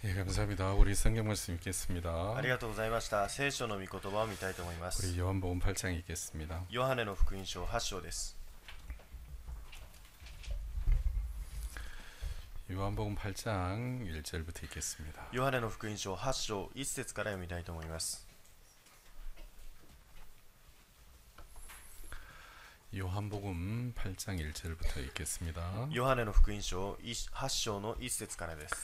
예, 감사합니다. 우리 성경 말씀 읽겠습니다. ありがとうございました。聖書の御言葉を見たいと思いま 우리 す。 요한복음 8장 읽겠습니다. ヨハネの福音書8章です。 요한복음 8장 1절부터 읽겠습니다. ヨハネの福音書8章1節から読みたいと思います。 요한복음 8장 1절부터 읽겠습니다. ヨハネの福音書8章の1節からです。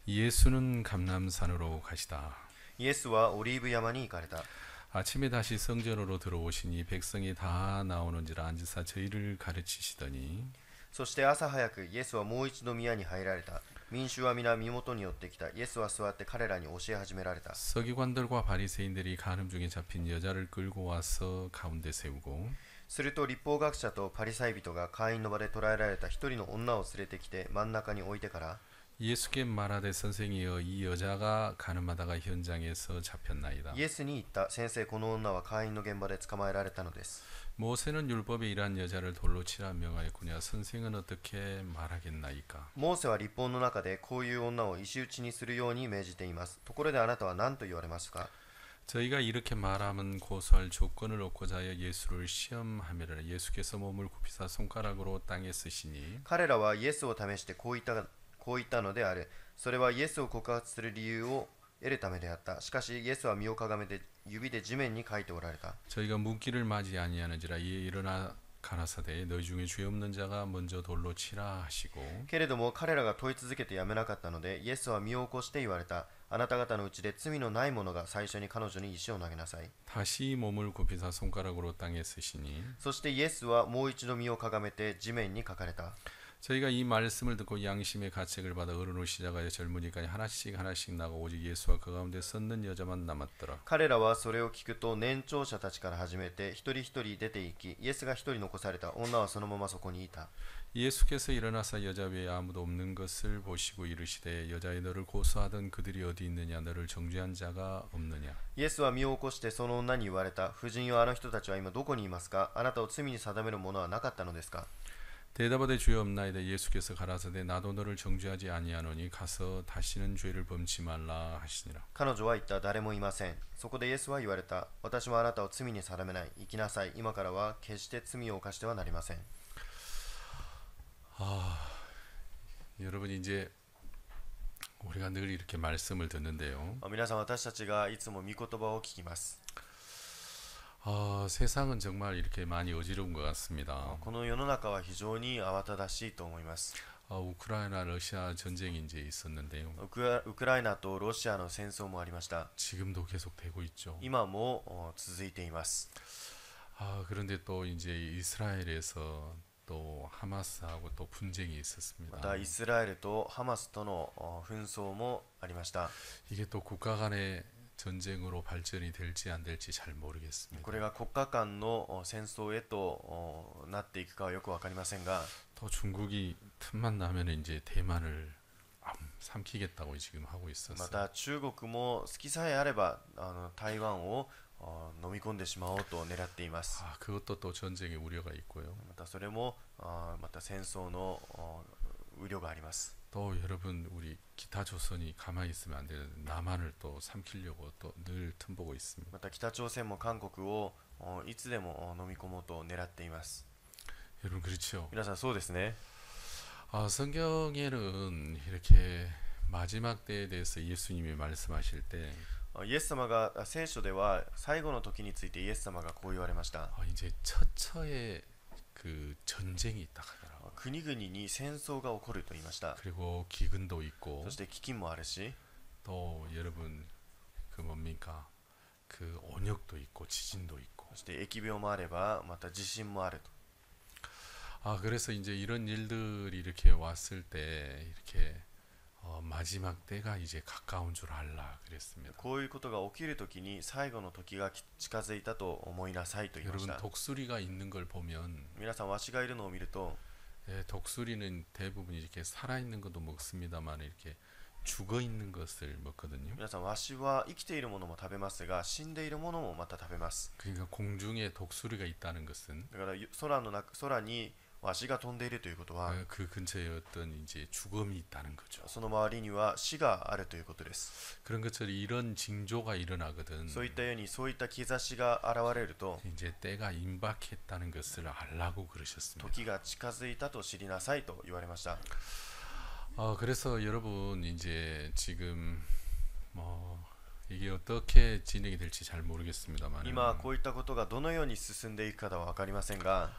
예수는 감람산으로 가시다. イエスはオリーブ山に行かれた。 아침에 다시 성전으로 들어오시니 백성이 다 나오는지라 앉으사 저희를 가르치시더니 そして朝早くイエスはもう一度宮に入られた。民衆は皆身元に寄ってきた。イエスは座って彼らに教え始められた。 서기관들과 바리새인들이 간음 중에 잡힌 여자를 끌고 와서 가운데 세우고 すると立法学者とパリサイ人が会員の場で捕らえられた一人の女を連れてきて真ん中に置いてから 예수께 말하되 선생이여 이 여자가 간음하다가 현장에서 잡혔나이다. イエスに言った。先生、この女は会員の現場で捕まえられたのです。 모세는 율법에 이러한 여자를 돌로 치라 명하였구냐. 선생은 어떻게 말하겠나이까. モーセは立法の中でこういう女を石打ちにするように命じています。ところであなたは何と言われますか？ 저희가 이렇게 말하면 고소할 조건을 얻고자 하여 예수를 시험하미라. 예수께서 몸을 굽히사 손가락으로 땅에 쓰시니 彼らはイエスを試してこう言ったのである。それはイエスを告発する理由を得るためであった。しかしイエスは身をかがめて指で地面に書いておられた。 저희가 묻기를 맞이 아니하는지라 이에 일어나 가라사대 너희 중에 죄 없는 자가 먼저 돌로 치라 하시고 けれども彼らが問い続けてやめなかったので、イエスは身を起こして言われた。あなた方のうちで罪のない者が最初に彼女に石を投げなさい。 다시 몸을 굽히사 손가락으로 땅에 쓰시니 そしてイエスはもう一度身をかがめて地面に書かれた。 저희가 이 말씀을 듣고 양심의 가책을 받아 어른을 시작하여 젊은이까지 하나씩 나고 오직 예수와 그 가운데 섰는 여자만 남았더라. 彼らはそれを聞くと年長者たちから始めて一人一人出て行き、イエスが一人残された。女はそのままそこにいた。 예수께서 일어나사 여자 외에 아무도 없는 것을 보시고 이르시되 여자의 너를 고소하던 그들이 어디 있느냐 너를 정죄한 자가 없느냐. イエスは身を起こしてその女に言われた。婦人よ、あの人たちは今どこにいますか？あなたを罪に定めるものはなかったのですか？ 대답하되 주여 없나이다. 예수께서 가라사대 나도 너를 정죄하지 아니하노니 가서 다시는 죄를 범치 말라 하시니라. 彼女は言った。誰もいません。そこでイエスは言われた。私もあなたを罪に定めない。行きなさい。今からは決して罪を犯してはなりません。 여러분 이제 우리가 늘 이렇게 말씀을 듣는데요. 皆さん、私たちがいつも御言葉を聞きます。 세상은 정말 이렇게 많이 어지러운 것 같습니다. この世の中は非常に慌ただしいと思います。 우크라이나 러시아 전쟁이 이제 있었는데요. ウクライナとロシアの戦争もありました。 지금도 계속되고 있죠. 今も続いています。 그런데 또 이제 이스라엘에서 또 하마스하고 또 분쟁이 있었습니다. またイスラエルとハマスとの紛争もありました。 이게 또 국가 간의 전쟁으로 발전이 될지 안 될지 잘 모르겠습니다. これが国家間の戦争へとなっていくかはよくわかりませんが、 또 중국이 틈만 나면 이제 대만을 삼키겠다고 지금 하고 있었어요. また中国も好きさえあれば台湾を飲み込んでしまおうと狙っています。 그것도 또 전쟁의 우려가 있고요. またそれもまた戦争の憂慮があります。 또 여러분 우리 기타 조선이 가만히 있으면 안 돼요. 남한을 또 삼키려고 또 늘 틈보고 있습니다. また北朝鮮も韓国をいつでも飲み込もうと狙っています。 여러분 그렇죠. 皆さんそうですね。 성경에는 이렇게 마지막 때에 대해서 예수님이 말씀하실 때 イエス様が聖書では最後の時についてイエス様がこう言われました。 이제 처처의 그 전쟁이 있다 하더라고요. 国々に戦争が起こると言いました。 그리고 기근도 있고 そして飢饉もあるし、 또 여러분 그 뭡니까 그 온역도 있고 지진도 있고 そして疫病もあればまた地震もあると。 그래서 이제 이런 일들이 이렇게 왔을 때 이렇게 마지막 때가 이제 가까운 줄 알라 그랬습니다. こういうことが起きるときに最後の時が近づいたと思いなさいと言いまし 여러분 た。 독수리가 있는 걸 보면 皆さん、ワシがいるのを見ると、 독수리는 대부분 이렇게 살아있는 것도 먹습니다만 이렇게 죽어 있는 것을 먹거든요. 皆さん、ワシは生きているものも食べますが、死んでいるものもまた食べます。 그러니까 공중에 독수리가 있다는 것은 だから空にわしが飛んでいるということは 그 근처에 어떤 이제 죽음이 있다는 거죠. その周りには死があるということです。 그런 것처럼 이런 징조가 일어나거든. そういったようにそういった兆しが現れると 이제 때가 임박했다는 것을 알라고 그러셨습니다. 時が近づいたと知りなさいと言われました。 그래서 여러분 이제 지금 뭐 이게 어떻게 진행이 될지 잘 모르겠습니다만 今こういったことがどのように進んでいくかは分かりませんが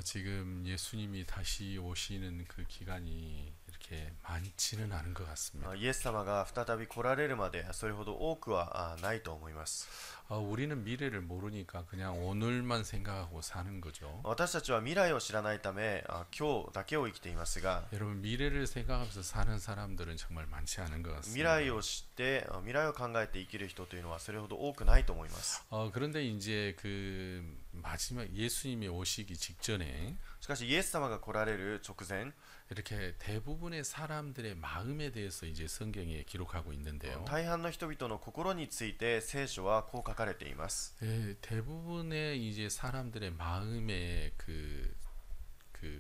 지금 예수님이 다시 오시는 그 기간이 이렇게 많지는 않은 것 같습니다. イエス様が再び来られるまでそれほど多くはないと思います。 우리는 미래를 모르니까 그냥 오늘만 생각하고 사는 거죠. 私たちは未来を知らないため今日だけを生きていますが 여러분 미래를 생각하면서 사는 사람들은 정말 많지 않은 것 未 같습니다. 来を知って未来を考えて生きる人というのはそれほど多くないと思います。 그런데 이제 그 마지막 예수님이 오시기 직전에 しかしイエス様が来られる直前 이렇게 대부분의 사람들의 마음에 대해서 이제 성경에 기록하고 있는데요. 大半の人々の心について聖書はこう書かれています。 대부분의 이제 사람들의 마음에 그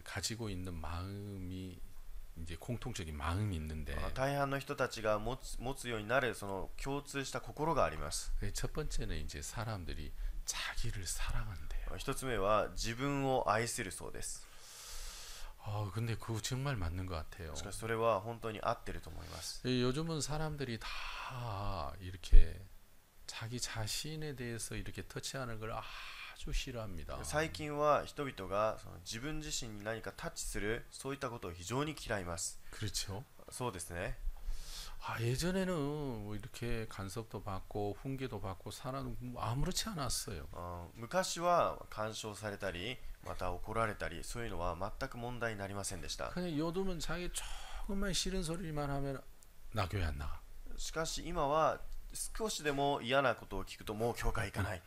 가지고 있는 마음이 이제 공통적인 마음이 있는데 大半の人たちが持つようになるその共通した心があります。 첫 번째는 이제 사람들이 자기를 사랑한대요. 一つ目は自分を愛するそうです。 근데 그거 정말 맞는 것 같아요. しかしそれは本当に合ってると思います。 요즘은 사람들이 다 이렇게 자기 자신에 대해서 이렇게 터치하는 걸 아주 싫어합니다. 最近は人々がその自分自身に何かタッチするそういったことを非常に嫌います。 그렇죠. そうですね。 예전에는 뭐 이렇게 간섭도 받고 훈계도 받고 살아도 아무렇지 않았어요. 昔は干渉されたりまた怒られたりそういうのは全く問題になりませんでした。 그냥 요즘은 자기 조금만 싫은 소리만 하면 나 교회 안 나가. しかし今は少しでも嫌なことを聞くともう教会行かない。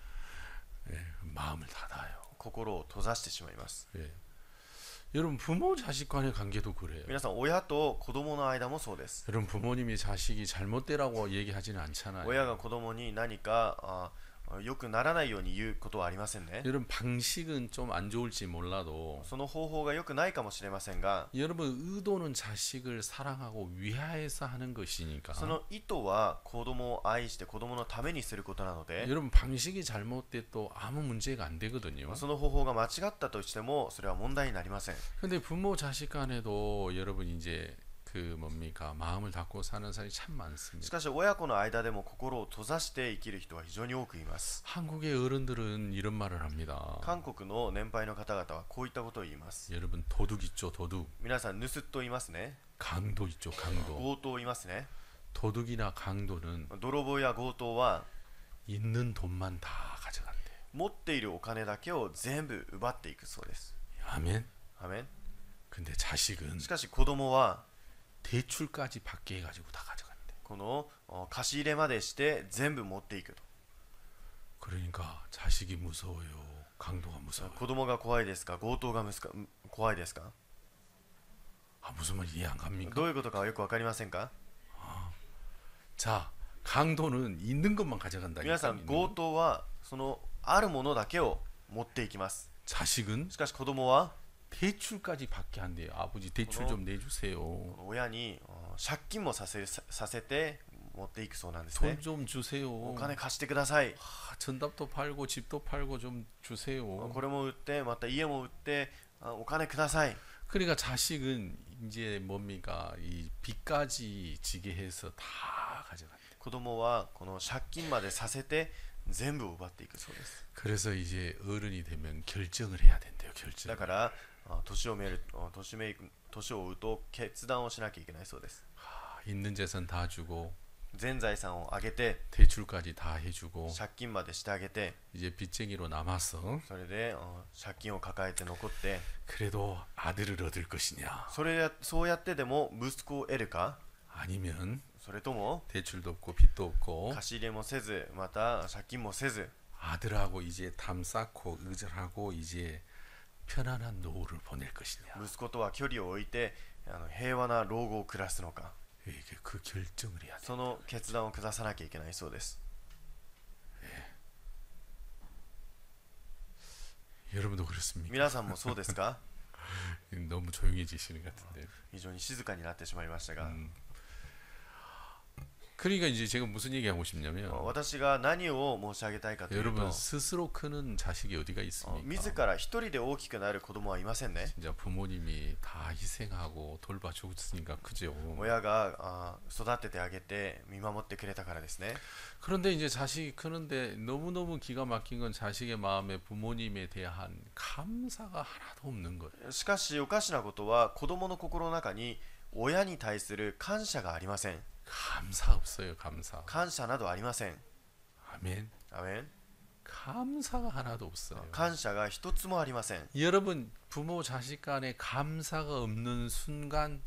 마음을 닫아요. 心を閉ざしてしまいます。 여러분 부모 자식 간의 관계도 그래요. 皆さん親と子供の間もそうです。 여러분 부모님이 자식이 잘못되라고 얘기하지는 않잖아요. 親が子供に何か良くならないように言うことはありませんね。 여러분 방식은 좀 안 좋을지 몰라도 その方法が良くないかもしれませんが 여러분 의도는 자식을 사랑하고 위하여서 하는 것이니까 その意図は子供を愛して子供のためにすることなので 여러분 방식이 잘못돼도 아무 문제가 안 되거든요. その方法が間違ったとしてもそれは問題になりません。 근데 부모 자식 간에도 여러분 이제 그 뭡니까 마음을 닫고 사는 사람이 참 し 많습니다. かし親子の間でも心を閉ざして生きる人は非常に多くいます。 한국의 어른들은 이런 말을 합니다. 韓国の年配の方々はこういったことを言います。 여러분 도둑 있죠 도둑. 皆さん盗っ人いますね。 강도 있죠 강도. 強盗いますね。 도둑이나 강도는 泥棒や強盗は 있는 돈만 다 가져간대. 持っているお金だけを全部奪っていくそうです。 아멘. アメン。 근데 자식은 しかし子供は 대출까지 받게 해가지고 다 가져간대. この貸し入れまでして全部持っていくと。 그러니까 자식이 무서워요. 강도가 무서워요. 子供が怖いですか強盗が怖いですか 무슨 말 이해 안 갑니까? どういうことかはよくわかりませんか 자, 강도는 있는 것만 가져간다니까. 皆さん強盗はそのあるものだけを持っていきます。 자식은 しかし子供は 대출까지 받게 한대요. 아버지 대출 좀 내주세요. 親に借金もさせて持っていくそうなんですね。 돈 좀 주세요. お金貸してください。 전답도 팔고 집도 팔고 좀 주세요. これも売ってまた家も売ってお金ください。 그러니까 자식은 이제 뭡니까 이 빚까지 지게 해서 다 가져간대. 子供はこの借金までさせて全部奪っていくそうです。 그래서 이제 어른이 되면 결정을 해야 된대요. 결정. だから年を追うと決断をしなきゃいけないそうです。 있는 재산 다 주고 全財産をあげて 대출까지 다 해주고 借金までしてあげて 이제 빚쟁이로 남아서 それで借金を抱えて残って 그래도 아들을 얻을 것이냐 そうやってでも息子を得るか 아니면 それとも 대출도 없고 빚도 없고 貸し入れもせずまた借金もせず 아들하고 이제 담 쌓고 의절하고 이제 편안한 노후를 보낼 것이냐 息子とは距離を置いて平和な老後を暮らすのか 이게 그 결정을 해야 돼. その決断を下さなきゃいけないそうです。 여러분도 그렇습니까? 皆さんもそうですか 너무 조용해지시는 것 같은데. 非常に静かになってしまいましたが、 그러니까 이제 제가 무슨 얘기하고 싶냐면 私が何を申し上げたいかというと、 여러분 스스로 크는 자식이 어디가 있습니까? 自ら一人で大きくなる子供はいませんね。 진짜 부모님이 다 희생하고 돌봐주었으니까 크죠. 親が育ててあげて見守ってくれたからですね。 그런데 이제 자식이 크는데 너무너무 기가 막힌 건 자식의 마음에 부모님에 대한 감사가 하나도 없는 거예요. しかしおかしなことは、子供の心の中に親に対する感謝がありません。 감사 없어요. 감사. 感謝などありません。 아멘. アメン。 감사가 하나도 없어요. 感謝が一つもありません。 여러분 부모 자식 간에 감사가 없는 순간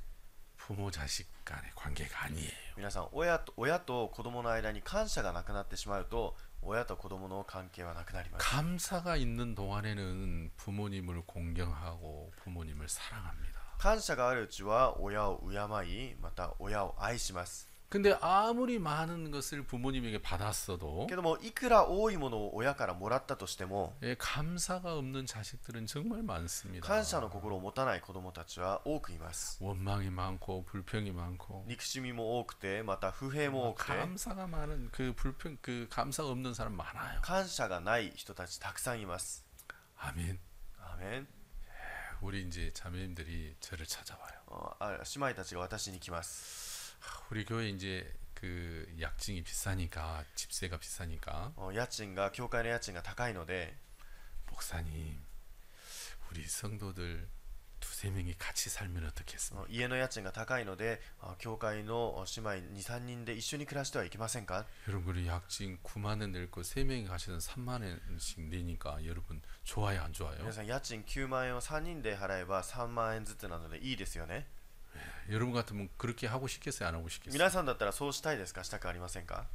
부모 자식 간의 관계가 아니에요. 皆さん、親と子供の間に感謝がなくなってしまうと、親と子供の関係はなくなります。 감사가 있는 동안에는 부모님을 공경하고 부모님을 사랑합니다. 感謝があるうちは親を敬い、また親を愛します。 근데 아무리 많은 것을 부모님에게 받았어도 けども、いくら多いものを親からもらったとしても、 감사가 없는 자식들은 정말 많습니다. 感謝の心を持たない子供たちは多くいます。 원망이 많고 불평이 많고 憎しみも多くて、また不平も多くて、 감사가 많은 그 감사가 없는 사람 많아요. 感謝がない人たちたくさんいます。 아멘. アーメン。 우리 이제 자매님들이 저를 찾아와요. 姉妹たちが私に来ます。 우리 교회 이제 그 약증이 비싸니까 집세가 비싸니까 家賃が教会の家賃が高いので、 목사님 우리 성도들 두세 명이 같이 살면 어떻겠습니까? 家の家賃が高いので、教会の姉妹 2,3 人で一緒に暮らしてはいけませんか。 여러분 우리 약증 9만 원 낼 거 세 명이 가시면 3만 원씩 내니까 여러분 좋아요 안 좋아요? 皆さん、家賃9万円を3人で払えば3万円ずつなのでいいですよね。 여러분 같으면 그렇게 하고 싶겠어요 안 하고 싶겠어요? 皆さんだったらそうしたいですか、したくありませんか。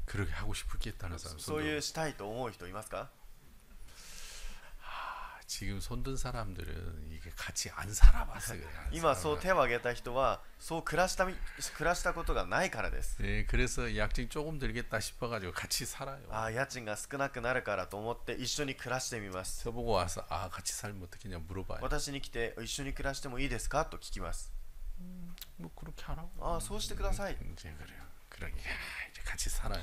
그렇게 하고 싶겠다는 사람 そういう 손 したいと思う人いますか。 지금 손든 사람들은 이게 같이 안 살아봤어 그래. 今そう手を挙げた人はそう暮らしたことがないからです。 네, 그래서 약증 조금 들겠다 싶어가지고 같이 살아요. 家賃が少なくなるからと思って一緒に暮らしてみます。 저보고 와서 같이 살면 어떻게냐 물어봐요. 私に来て一緒に暮らしてもいいですかと聞きます。 뭐 그렇게 하라고. そうしてください。 이제 그래요. 그러게 이제 같이 살아요.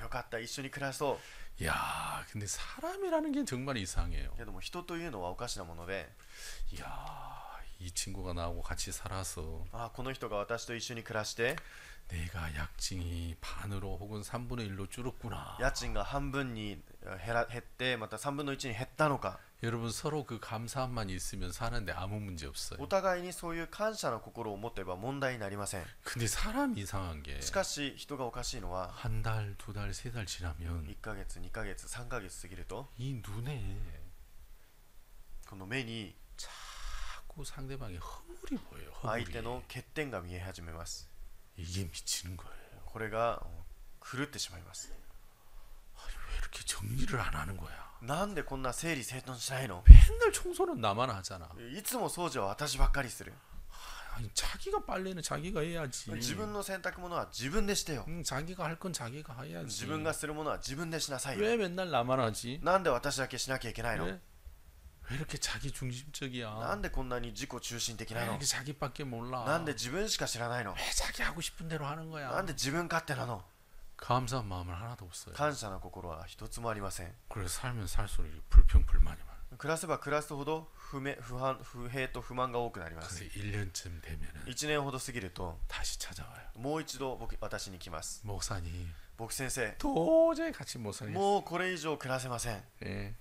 よかった、一緒に暮らそう。 야, 근데 사람이라는 게 정말 이상해요. けども人というのはおかしなもので、 야, 이 친구가 나하고 같이 살아서 この人が私と一緒に暮らして 내가 약증이 반으로 혹은 3분의 1로 줄었구나. 家賃が半分に減ってまた3分の1に減ったのか。 여러분 서로 그 감사함만 있으면 사는데 아무 문제 없어요. お互いにそういう感謝の心を持てば問題になりません。 근데 사람이 이상한 게 しかし人がおかしいのは、 한 달, 두 달, 세 달 지나면 1ヶ月2ヶ月3ヶ月過ぎると、 이 눈에 この目に 자꾸 상대방의 허물이 보여요. 相手 허물이. の欠点が見え始めます。 이게 미치는 거예요. これが狂ってしまいます。 왜 이렇게 정리를 안 하는 거야? なんでこんな整理整頓しないの。 맨날 청소는 나만 하잖아. いつも掃除は私ばっかりする。 아니, 자기가 빨래는 자기가 해야지. 自分の洗濯物は自分でしてよ。 자기가 할 건 자기가 해야지. 自分がするものは自分でしなさいよ。 왜 맨날 나만 하지? なんで私だけしなきゃいけないの。 왜 이렇게 자기 중심적이야? なんでこんなに自己中心的 왜 なの。 이렇게 자기밖에 몰라? なんで自分しか知らないの。 왜 자기 하고 싶은 대로 하는 な 거야? んで自分勝手なの。 감사한 마음은 하나도 없어요. 感謝の心は一つもありません。 그래서 살면 살수록 불평 불만이 많아. 暮らせば暮らすほど不平と不満が多くなります。 그래서 1년쯤 되면은 1年ほど過ぎると 다시 찾아와요. もう一度私に来ます。 목사님 牧先生、 도저히 같이 못 살겠어. もうこれ以上暮らせません。 예.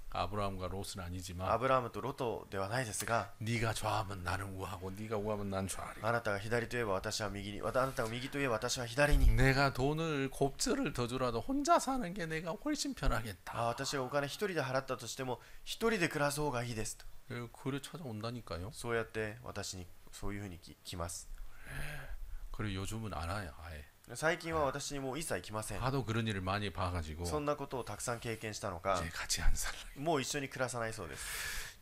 아브라함과 롯은 아니지만 アブラハムとロトではないですが、 네가 좌하면 나는 우하고 네가 우하면 난 좌하리. あなたが左といえば私は右に、あなたが右といえば私は左に。 내가 돈을 곱절을 더 주라도 혼자 사는 게 내가 훨씬 편하겠다. 私がお金一人で払ったとしても一人で暮らす方がいいですと。 그래 찾아온다니까요. そうやって私にそういうふうに来ます。 그리고 요즘은 안 와요. 아예. 最近は私にもう一切来ません。 하도 그런 일을 많이 봐가지고 そんなことをたくさん経験したのか、 이제 같이 안 살라. もう一緒に暮らさないそうです。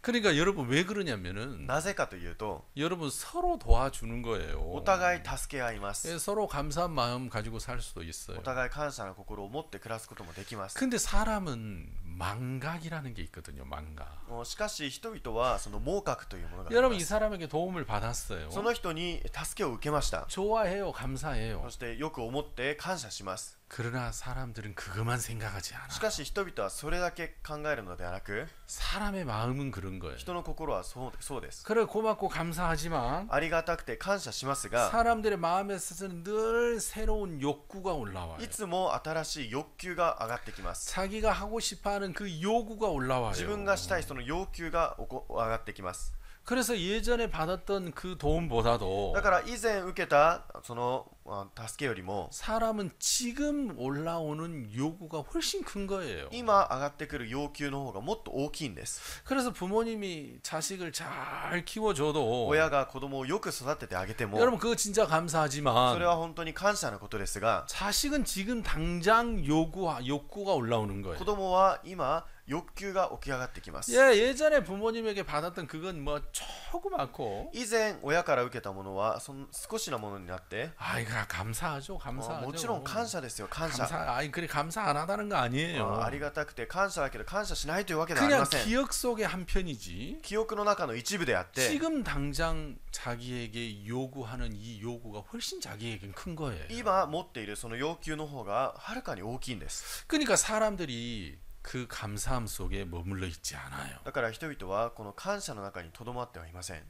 그러니까 여러분 왜 그러냐면은 なぜかというと、 여러분 서로 도와주는 거예요. お互い助け合います。 서로 감사한 마음 가지고 살 수도 있어요. お互い感謝の心を持って暮らすこともできます。 근데 사람은 망각이라는 게 있거든요. 망각. しかし人々はその盲覚というものがあり 여러분 ま 이 す。 사람에게 도움을 받았어요. その人に助けを受けました。 좋아해요. 감사해요. そしてよく思って感謝します。 그러나 사람들은 그것만 생각하지 않아. しかし人々はそれだけ考えるのではなく、 사람의 마음은 그런 거예요. 人の心はそうです。 그래 고맙고 감사하지만 ありがたくて感謝しますが、 사람들의 마음에서는 늘 새로운 욕구가 올라와요. いつも新しい欲求が上がってきます。 자기가 하고 싶어하는 그 요구가 올라와요. 自分がしたいその要求が上がってきます。 그래서 예전에 받았던 그 도움보다도 だから以前受けたその助けよりも 사람은 지금 올라오는 요구가 훨씬 큰 거예요. 今上がってくる要求の方がもっと大きいんです。 그래서 부모님이 자식을 잘 키워줘도 親が子供をよく育ててあげても 여러분 그거 진짜 そ 감사하지만 れは本当に感謝のことですが、 자식은 지금 당장 욕구가 올라오는 거예요. 子供は今欲求が起き上がってきます。 예전에 부모님에게 받았던 그건 뭐 조그맣고 以前親から受けたものは少しのものになって、 아이 감사하죠. もちろん感謝ですよ。感謝。 아이 그래 감사 안 하다는 거 아니에요. ありがたくて感謝だけど感謝しないというわけではあり 그냥 ません。 기억 속의 한 편이지. 記憶の中の一部であって、 지금 당장 자기에게 요구하는 이 요구가 훨씬 자기에겐 큰 거예요. 今持っているその要求の方がはるかに大きいんです。 그러니까 사람들이 그 감사함 속에 머물러 있지 않아요. だから人々はこの感謝の中にとどまってはいません。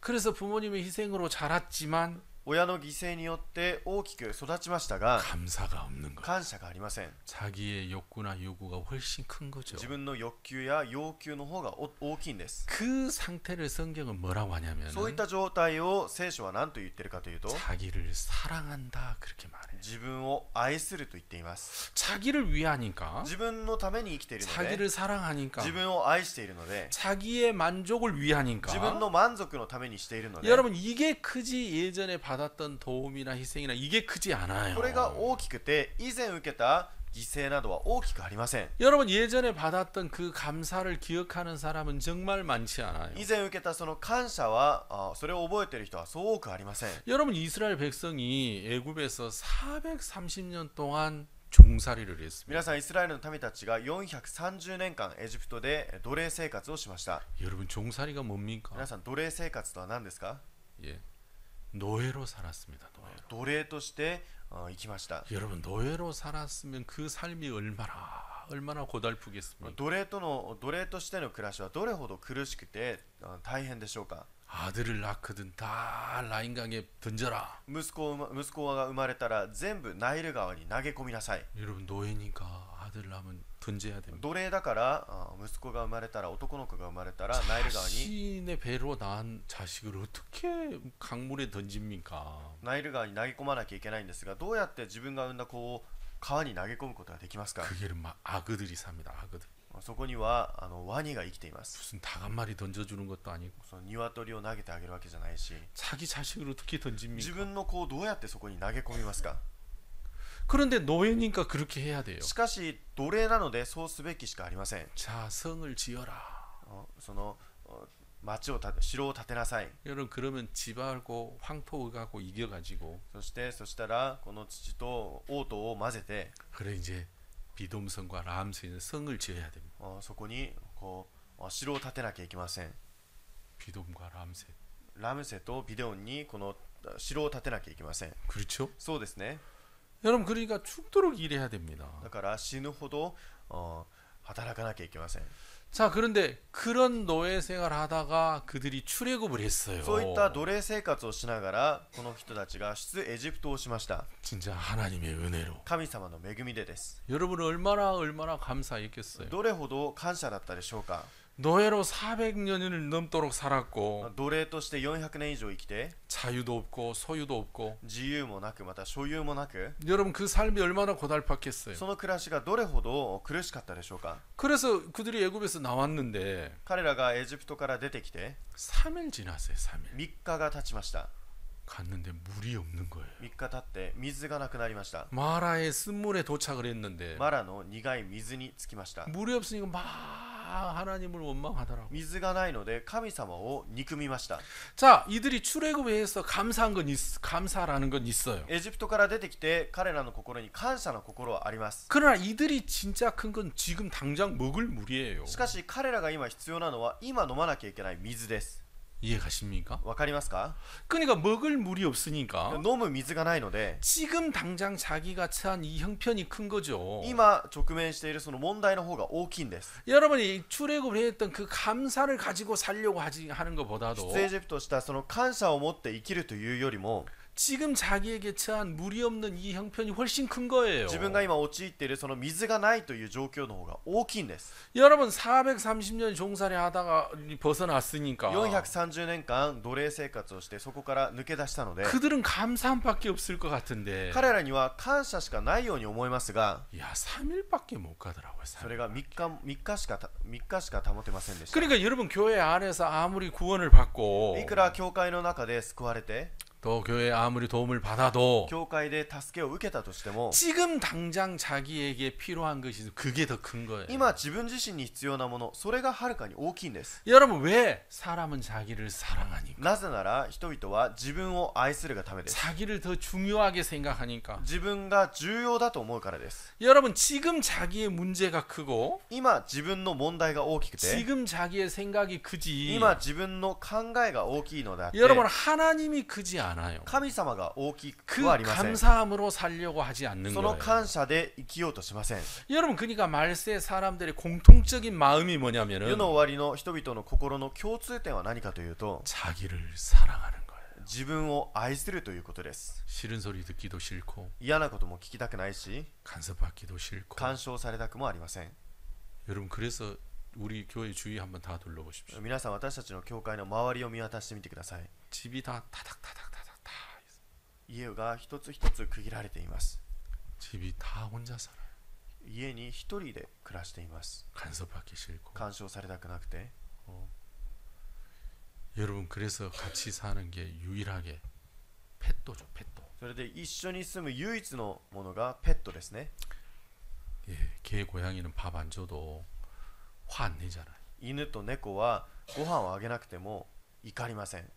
그래서 부모님의 희생으로 자랐지만 親の犠牲によって大きく育ちましたが、 감사가 없는 거예요. 感謝がありません。 자기의 욕구나 요구가 훨씬 큰 거죠. 自分の欲求や要求の方が大きいんです。 그 상태를 성경은 뭐라고 하냐면 そういった状態を聖書は何と言ってるかというと、 자기를 사랑한다 그렇게 말해요. 自分を愛すると言っています。 자기를 위하니까 自分のために生きているので、 자기를 사랑하니까 自分を愛しているので、 자기의 만족을 위하니까 自分の満足のためにしているので、 여러분 이게 크지 예전에 받았던 도움이나 희생이나 이게 크지 않아요. これが大きくて以前受けた犠牲などは大きくありません。 여러분 예전에 받았던 그 감사를 기억하는 사람은 정말 많지 않아요. 以前受けたその感謝はそれを覚えている人はそう多くありません。 여러분 이스라엘 백성이 애굽에서 430년 동안 종살이를 했습니다. 皆さんイスラエルの民たちが430年間エジプトで奴隷生活をしました。 여러분 종살이가 뭡니까? 皆さん奴隷生活とは何ですか？ 예, 노예로 살았습니다. 노예로. 奴隷として生きました。 여러분 노예로 살았으면 그 삶이 얼마나 고달프겠습니까? 奴隷としての暮らしはどれほど苦しくて大変でしょうか。 아들을 낳거든 다 라인강에 던져라. 息子が生まれたら全部ナイル川に投げ込みなさい。 여러분 노예니까 아들 낳으면 던져야 됩니다. 奴隷だから息子が生まれたら男の子が生まれたらナイル川に 자신의 배로 낳은 자식을 어떻게 강물에 던집니까? ナイル川に投げ込まなきゃいけないんですが、どうやって自分が産んだ子を川に投げ込むことができますか？ 그게 막 악어들이 삽니다. 악어들. そこにはワニが生きています。 무슨 닭 한 마리 던져주는 것도 아니고 その鶏を投げてあげるわけじゃないし、 자기 자식을 어떻게 自 던집니까? 分の子をどうやってそこに投げ込みますか？ 그런데 노예니까 그렇게 해야 돼요. しかし奴隷なのでそうすべきしかありません。 자 성을 지어라. その城を建てなさい。 여러분 그러면 집하고 황토하고 이겨가지고 そしたらこの土と黄土を混ぜて 그래 이제 비돔성과 라암성에 성을 지어야 됩니다. そこに城を建てなきゃいけません。 비돔과 라암세. ラムセとビデオンにこの城を建てなきゃいけません。 그렇죠? そうですね。 여러분 그러니까 죽도록 일해야 됩니다. だから死ぬほど働かなきゃいけません。 자 그런데 그런 노예 생활 하다가 그들이 출애굽을 했어요. そういった奴隷生活をしながらこの人たちが出エジプトをしました。 진짜 하나님의 은혜로. 神様の恵みでです。 여러분은 얼마나 감사했겠어요. どれほど感謝だったでしょうか。 노예로 400년을 넘도록 살았고 奴隷として400年以上生きて 자유도 없고 소유도 없고 自由もなくまた所有もなく 여러분 그 삶이 얼마나 고달팠겠어요. その暮らしがどれほど苦しかったでしょうか。 그래서 그들이 애굽에서 나왔는데 彼らがエジプトから出てきて 3일 지났어요. 3일. 3日が経ちました。 갔는데 물이 없는 거예요. 3日経って水がなくなりました。 마라의 쓴물에 도착을 했는데 マラの苦い水に着きました。 물이 없으니까 막 하나님을 원망하더라고. 水がないので神様を憎みました。 자, 이들이 출애굽에서 감사라는 건 있어요. エジプトから出てきて彼らの心に感謝の心はあります。 그러나 이들이 진짜 큰 건 지금 당장 먹을 물이에요. しかし彼らが今必要なのは今飲まなきゃいけない水です。 이해가십니까? わかりますか？ 그러니까 먹을 물이 없으니까 飲む水がないので 지금 당장 자기가 처한 이 형편이 큰 거죠. 今直面しているその問題の方が大きいんです。 여러분이 출애굽을 했던 그 감사를 가지고 살려고 하는 것보다도 出エジプトしたその感謝を持って生きるというよりも 지금 자기에게 처한 물이 없는 이 형편이 훨씬 큰 거예요. 自分が今陥っているその水がないという状況の方が大きいんです。 여러분 430년 종살이 하다가 벗어났으니까 430年間奴隷生活をしてそこから抜け出したので 그들은 감사함밖에 없을 것 같은데 彼らには感謝しかないように思いますが 야 3일밖에 못 가더라고요. それが3日しか保てませんでした。 그러니까 여러분 교회 안에서 아무리 구원을 받고 いくら教会の中で救われて 또 교회에 아무리 도움을 받아도 教会で助けを受けたとしても 지금 당장 자기에게 필요한 것이 그게 더 큰 거예요. 今自分自身に必要なものそれがはるかに大きいんです。 여러분 왜 사람은 자기를 사랑하니까 なぜなら人々は自分を愛するがためです。 자기를 더 중요하게 생각하니까 自分が重要だと思うからです。 여러분 지금 자기의 문제가 크고 今自分の問題が大きくて 지금 자기의 생각이 크지 今自分の考えが大きいのであって 여러분 하나님이 크지 않아요. 神様が大きく 그 はありません。 감사함으로 살려고 하지 않는 その 거예요. 感謝で生きようとしません。 여러분 그러니까 말세 사람들의 공통적인 마음이 世 뭐냐면은 の終わりの人々の心の共通点は何かというと 자기를 사랑하는 거예요. 自分を愛するということです。 싫은 소리 듣기도 싫고 嫌なことも聞きたくないし 간섭받기도 싫고 干渉されたくもありません。 여러분 그래서 우리 교회 주위 한번 다 둘러보십시오. 皆さん私たちの教会の周りを見渡してみてください。 집이 다 타닥타닥타닥 다 있어요. 家が一つ一つ区切られています。 집이 다 혼자 살아요. 家に一人で暮らしています。 간섭받기 싫고 干渉されたくなくて 여러분 그래서 같이 사는 게 유일하게 펫도죠. 펫도. それで一緒に住む唯一のものがペットですね。 예, 개 고양이는 밥 안 줘도 화 안 내잖아요. 犬と猫はご飯をあげなくても怒りません。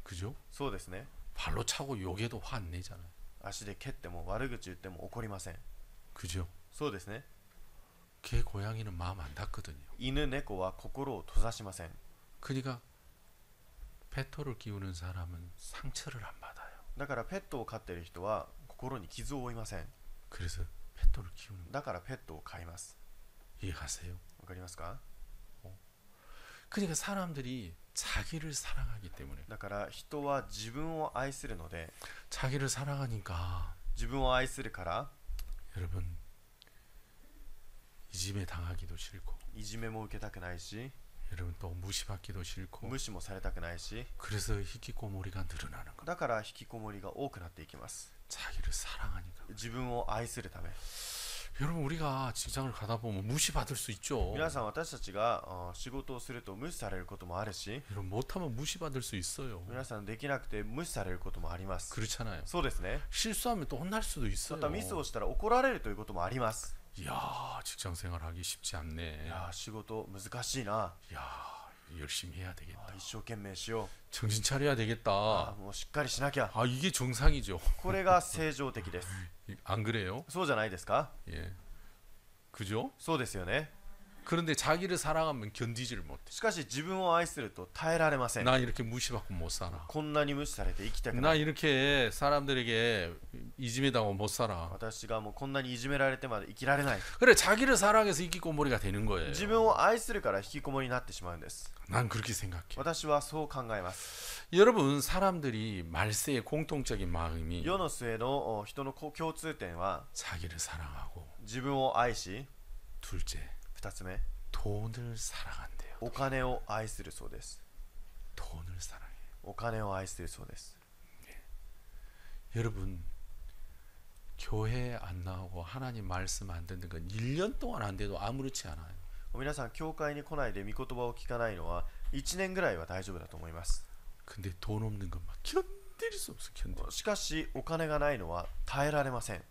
그죠? そうですね。 발로 차고 욕해도 화 안 내잖아요. 足で蹴っても悪口言っても怒りません。 그죠? そうですね。 개 고양이는 마음 안 닫거든요. 犬猫は心を閉ざしません。 그러니까 페토를 키우는 사람은 상처를 안 받아요. だからペットを飼っている人は心に傷を負いません。 그래서 페토를 키우는 거 だからペットを飼います。 이해가세요? わかりますか？ 그러니까 사람들이 자기를 사랑하기 때문에 だから人は自分を愛するので 자기를 사랑하니까 自分を愛するから 여러분 이 집에 당하기도 싫고 いじめも受けたくないし 여러분 또 무시받기도 싫고 無視もされたくないし 그래서 히키코모리가 늘어나는 거예요. だから引きこもりが多くなっていきます。 자기를 사랑하니까. 自分を愛するため 여러분 우리가 직장을 가다 보면 무시받을 수 있죠. 皆さん私たちが仕事をすると無視されることもあるし 여러분 못하면 무시받을 수 있어요. 皆さんできなくて無視されることもあります。 그렇잖아요. そうですね。 실수하면 또 혼날 수도 ま 있어요. たミスをしたら怒られるということもあります。 이야 직장 생활하기 쉽지 않네. いやー仕事難しいな。 야 열심히 해야 되겠다. 一生懸命しよ 정신 차려야 う。되겠다. もうしっかりしなきゃ。 아 이게 정상이죠. これが正常的です。 안 그래요? そうじゃないですか？ 예. 그죠? そうですよね。 그런데 자기를 사랑하면 견디지를 못해. しかし自分を愛すると耐えられません。 나 이렇게 무시받고 못 살아. こんなに無視されて生きたくな 나 い。 이렇게 사람들에게 이지매당하고 못 살아. 私がもうこんなにいじめられてまで生きられない。 그래 자기를 사랑해서 히키코모리가 되는 거예요. 自分を愛するから引きこもりになってしまうんです。 난 그렇게 생각해. 私はそう考えます。 여러분 사람들이 말세의 공통적인 마음이 世の末の人の共通点は 자기를 사랑하고 自分を愛し、 둘째 2つ目 돈을 사랑한대요. お金を愛するそうです。 돈을 사랑해. お金を愛するそうです。 여러분 교회 안 나오고 하나님 말씀 안 듣는 건 1년 동안 안 돼도 아무렇지 않아요. 皆さん教会に来ないで御言葉を聞かないのは1年ぐらいは大丈夫だと思います。 근데 돈 없는 건 막 견딜 수 없어. 견딜. しかしお金がないのは耐えられません。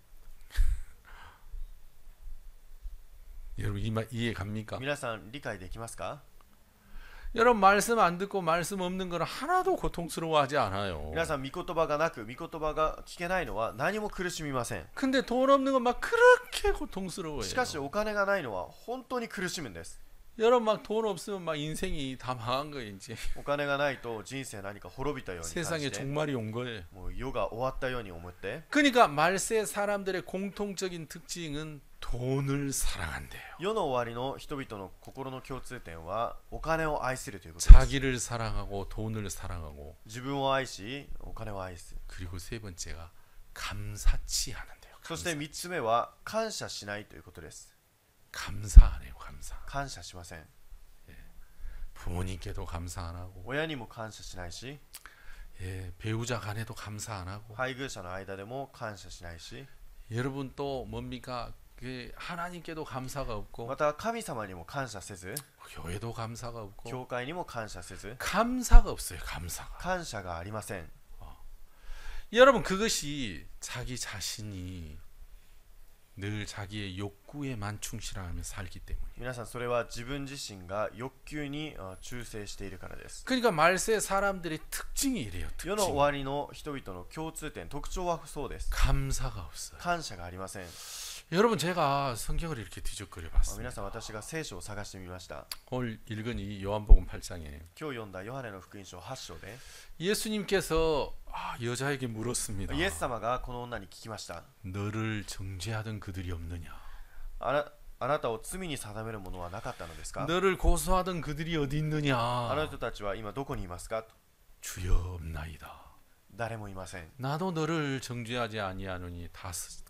여러분 이해 갑니까? 皆さん理解できますか？ 여러분 말씀 안 듣고 말씀 없는 거는 하나도 고통스러워하지 않아요. 皆さん御言葉がなく御言葉が聞けないのは何も苦しみません。 근데 돈 없는 건 막 그렇게 고통스러워요. しかしお金がないのは本当に苦しむんです。 여러분 막 돈 없으면 막 인생이 다 망한 거예요 이제. お金がないと人生何か滅びたように感 세상에 じて 종말이 온 거예요. もう世が終わったように思って、 그러니까 말세 사람들의 공통적인 특징은 돈을 사랑한대요. 世の終わりの人々の心の共通点はお金を愛するということです。 자기를 사랑하고 돈을 사랑하고 自分を愛しお金を愛す。 그리고 세 번째가 감사치 않은데요. そして3つ目は感謝しないということです。 감사 안 해요. 감사. 感謝しません。 부모님께도 감사 안 하고 親にも感謝しないし、 예, 배우자 간에도 감사 안 하고 配偶者の間でも感謝しないし、 여러분 또 뭡니까? 그 하나님께도 감사가 없고 また神様にも感謝せず、 교회도 감사가 없고 教会にも感謝せず、 감사가 없어요. 감사가. 感謝がありません。 여러분 그것이 자기 자신이 늘 자기의 욕구에만 충실하며 살기 때문에. 皆さんそれは自分自身が欲求に忠誠しているからです。 그러니까 말세 사람들의 특징이 이래요. 世の終 특징. わりの人々の共通点、特徴はそうです。 감사가 없어요. 感謝がありません。 여러분 제가 성경을 이렇게 뒤적거려 皆 봤습니다. さん私が聖書を探してみました。 오늘 읽은 이 요한복음 8장에 今日読んだヨハネの福音書8章で、 예수님께서 여자에게 물었습니다. イエス様がこの女に聞きました。 너를 정죄하던 그들이 없느냐? あなたを罪に定めるものはなかったのですか？ 너를 고소하던 그들이 어디 あの 있느냐? 人たちは今どこにいますか？ 주여 없나이다. 誰もいません。 나도 너를 정죄하지 아니하노니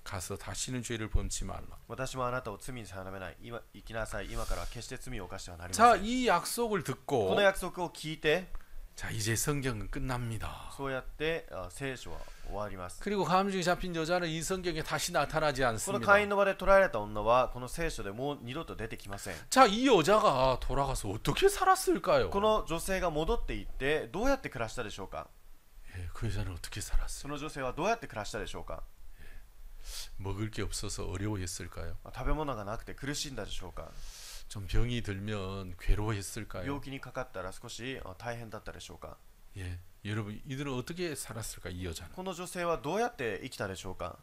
가서 다시는 죄를 범치 말라. 私もあなたを罪に定めない。今行きなさい。今からは決して罪を犯してはなりま 자, せん。 이 약속을 こ 듣고 の約束を聞いて、 자, 이제 성경은 끝납니다. そうやって聖書は終わります。 그리고 감중에 잡힌 여자는 이 성경에 다시 나타나지 この 않습니다. 会員の場で捕らえられた女はこの聖書でもう二度と出てきません。 자, 이 여자가 돌아가서 어떻게 살았을까요? この女性が戻っていってどうやって暮らしたでしょうか？ 예, 그 여자는 어떻게 そ 살았어요? の女性はどうやって暮らしたでしょうか？ 먹을 게 없어서 어려워했을까요? 食べ物がなくて苦しんだでしょうか？ 좀 병이 들면 괴로워했을까요? 病気にかかったら少し大変だったでしょうか？ 예, 여러분 이들은 어떻게 살았을까 이 여자는? この女性はどうやって生きたでしょうか？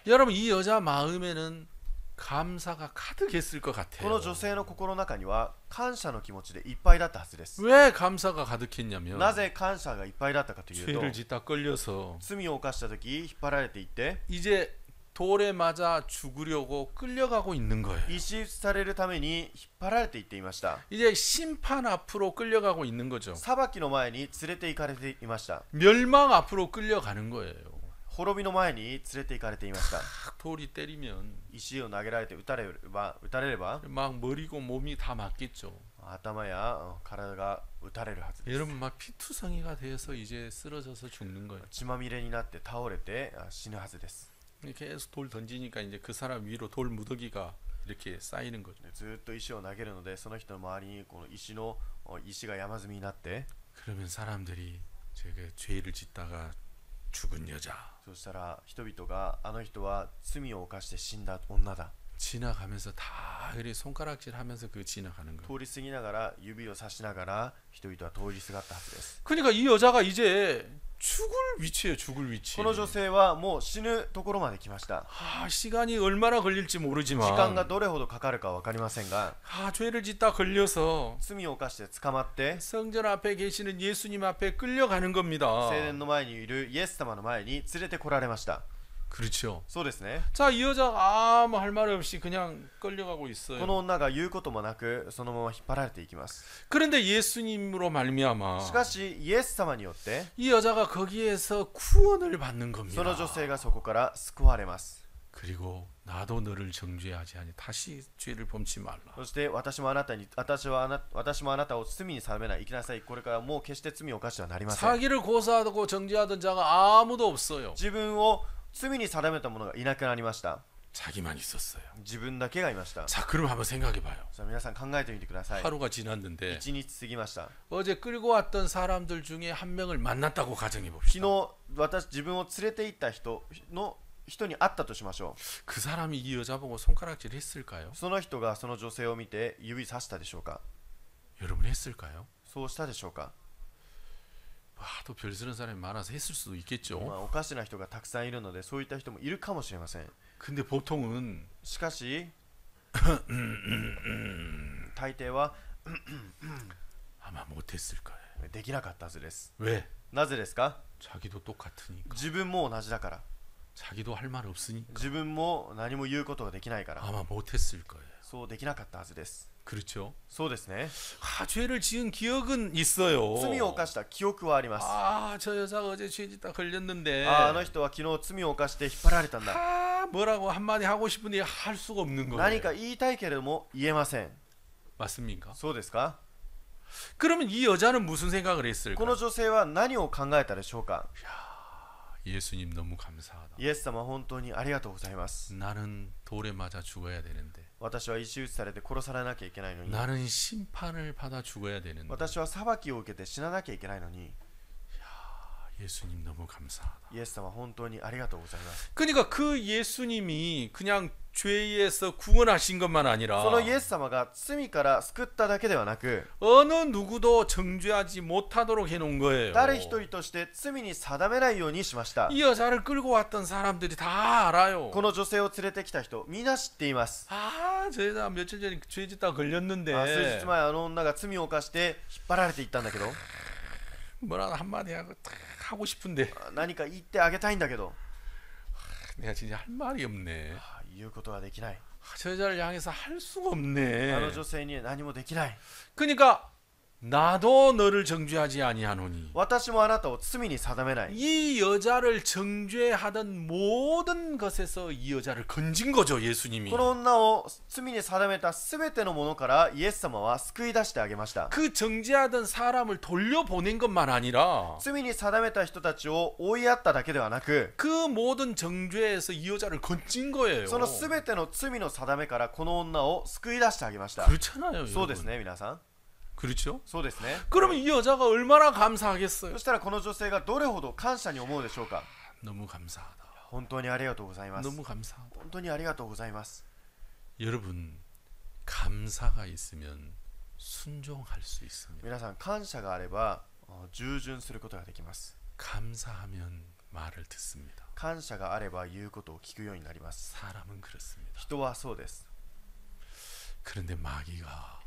여러분 이 여자 마음에는 감사가 가득했을 것 こ 같아요. の女性の心の中には感謝の気持ちでいっぱいだったはずです。 왜 감사가 가득했냐면 なぜ感謝がいっぱいだったかというと、 죄를 짓다 끌려서 罪を犯した時引っ張られていって 이제 돌에 맞아 죽으려고 끌려가고 있는 거예요. 石打ちされるために引っ張られていっていました。 이제 심판 앞으로 끌려가고 있는 거죠. 裁きの前に連れて行かれていました。 멸망 앞으로 끌려가는 거예요. 滅びの前に連れて行かれていました。 돌이 때리면 石を投げられて撃たれれば 막 머리고 몸이 다 맞겠죠. 頭や体が撃たれるはずです。 여러분 막 피투성이가 돼서 이제 쓰러져서 죽는 거예요. 血まみれになって倒れて死ぬはずです。 계속 돌 던지니까 이제 그 사람 위로 돌 무더기가 이렇게 쌓이는 거죠. ずっと石を投げるのでその人の周りにこの石が山積みになって、 그러면 사람들이 제가 죄를 짓다가 죽은 여자 そしたら人々があの人は罪を犯して死んだ女だ 지나가면서 다 그리 손가락질하면서 그 지나가는 거예요. 通り過ぎながら指をさしながら人々は通り過がったはずです。 그러니까 이 여자가 이제 죽을 위치예요. 죽을 위치. この女性はもう死ぬところまで来ました。 시간이 얼마나 걸릴지 時間 모르지만 がどれほどかかるか分かりませんが、 죄를 짓다 걸려서 罪を犯して捕まって 성전 앞에 계시는 예수님 앞에 끌려가는 겁니다. 聖殿の前にいるイエス様の前に連れてこられました。 그렇죠. そうですね。 자, 이 여자가 아무 할 말 없이 그냥 끌려가고 こ 있어요. の女が言うこともなくそのまま引っ張られていきます。 그런데 예수님으로 말미암아 しかしイエス様によって 이 여자가 거기에서 구원을 받는 겁니다. その女性がそこから救われます。 그리고 나도 너를 정죄하지 아니 다시 죄를 범치 말라. そして私もあなたを罪に定めない。生きなさい。これからもう決して罪を犯してはなりません。 자기를 고소하고 정죄하던 자가 아무도 없어요. 自分を罪に定めた者がいなくなりました。 자기만 있었어요. 自分だけがいました。 자, 그럼 한번 생각해 봐요. さあ皆さん考えてみてください。 하루가 지났는데 1日過ぎました。 어제 끌고 왔던 사람들 중에 한 명을 만났다고 가정해 昨 봅시다. 日自分を連れて行った人の人に会ったとしましょ 그 사람이 이 여자 보고 손가락질 했을까요? う。その人がその女性を見て指さしたでしょうか。 여러분 했을까요? そうしたでしょうか。 또 별스런 사람이 많아서 했을 수도 있겠죠. おかしな人がたくさんいるのでそういった人もいるかもしれません。 근데 보통은 しかし大抵は 아마 못했을 거예요. できなかったはずです。 왜? なぜですか？ 자기도 똑같으니까. 自分も同じだから。 자기도 할 말 없으니까. 自分も何も言うことができないから。 아마 못했을 거예요. そうできなかったはずです。 그렇죠? そうですね。 죄를 지은 기억은 있어요. 罪を犯した記憶はあります。 저 여자가 어제 죄 짓다 걸렸는데. あの人は昨日罪を犯して引っ張られたんだ。 뭐라고 한마디 하고 싶은데 할 수가 없는 거예요. 何か言いたいけれども言えません。 맞습니까? そうですか？ 그러면 이 여자는 무슨 생각을 こ 했을까? の女性は何を考えたでしょうか？ 예수님 너무 감사하다. イエス様本当にありがとうございます。 나는 돌에 맞아 죽어야 되는데. 私は石打ちされて殺されなきゃいけないのに。 나는 심판을 받아 죽어야 되는데. 私は裁きを受けて死ななきゃいけないのに。 예수님 너무 감사하다. イエス様本当にありがとうございます。 그러니까 그 예수님이 그냥 죄에서 구원하신 것만 아니라 そのイエス様が罪から救っただけではなく、 어느 누구도 정죄하지 못하도록 해놓은 거예요. 誰一人として罪に定めないようにしました。 이 여자를 끌고 왔던 사람들이 다 알아요. この女性を連れてきた人、みんな知っています。 저 여자 며칠 전에 죄 짓다 걸렸는데 数日前あの女が罪を犯して引っ張られていったんだけど、 뭐라 한마디 하고 싶은데 何か言ってあげたいんだけど、 내가 진짜 할 말이 없네. 言うことができない。 저 여자를 향해서 할 수가 あ 없네. の女性に何もできない。 그러니까 나도 너를 정죄하지 아니하노니 私もあなたを罪に定めない。 이 여자를 정죄하던 모든 것에서 이 여자를 건진 거죠, 예수님이. この女を罪に定めたすべてのものからイエス様は救い出してあげました。 그 정죄하던 사람을 돌려보낸 것만 아니라 罪に定めた人たちを追いやっただけではなく、 그 모든 정죄에서 이 여자를 건진 거예요. そのすべての罪の定めからこの女を救い出してあげました。 그렇잖아요, そうです 여러분. ね、皆さん。 그렇죠? そうですね。 그러면 이 여자가 얼마나 감사하겠어요? そしたらこの女性がどれほど感謝に思うでしょうか。 너무 감사하다. 本当にありがとうございます。 너무 감사하다. 本当にありがとうございます。 여러분, 감사가 있으면 순종할 수 있습니다. 皆さん、感謝があれば従順することができます。 감사하면 말을 듣습니다. 感謝があれば言うことを聞くようになります。 사람은 그렇습니다. 人はそうです。 그런데 마귀가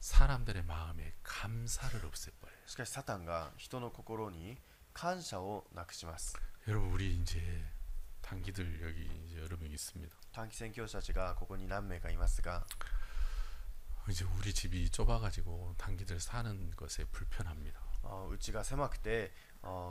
사람들의 마음에 감사를 없애버려요. しかしサタンが人の心に感謝をなくします。 여러분, 우리 이제 단기들 여기 이제 여러 명 있습니다. 短期宣教師たちがここに何名かいますが、 이제 우리 집이 좁아가지고 단기들 사는 것에 불편합니다. うちが狭くて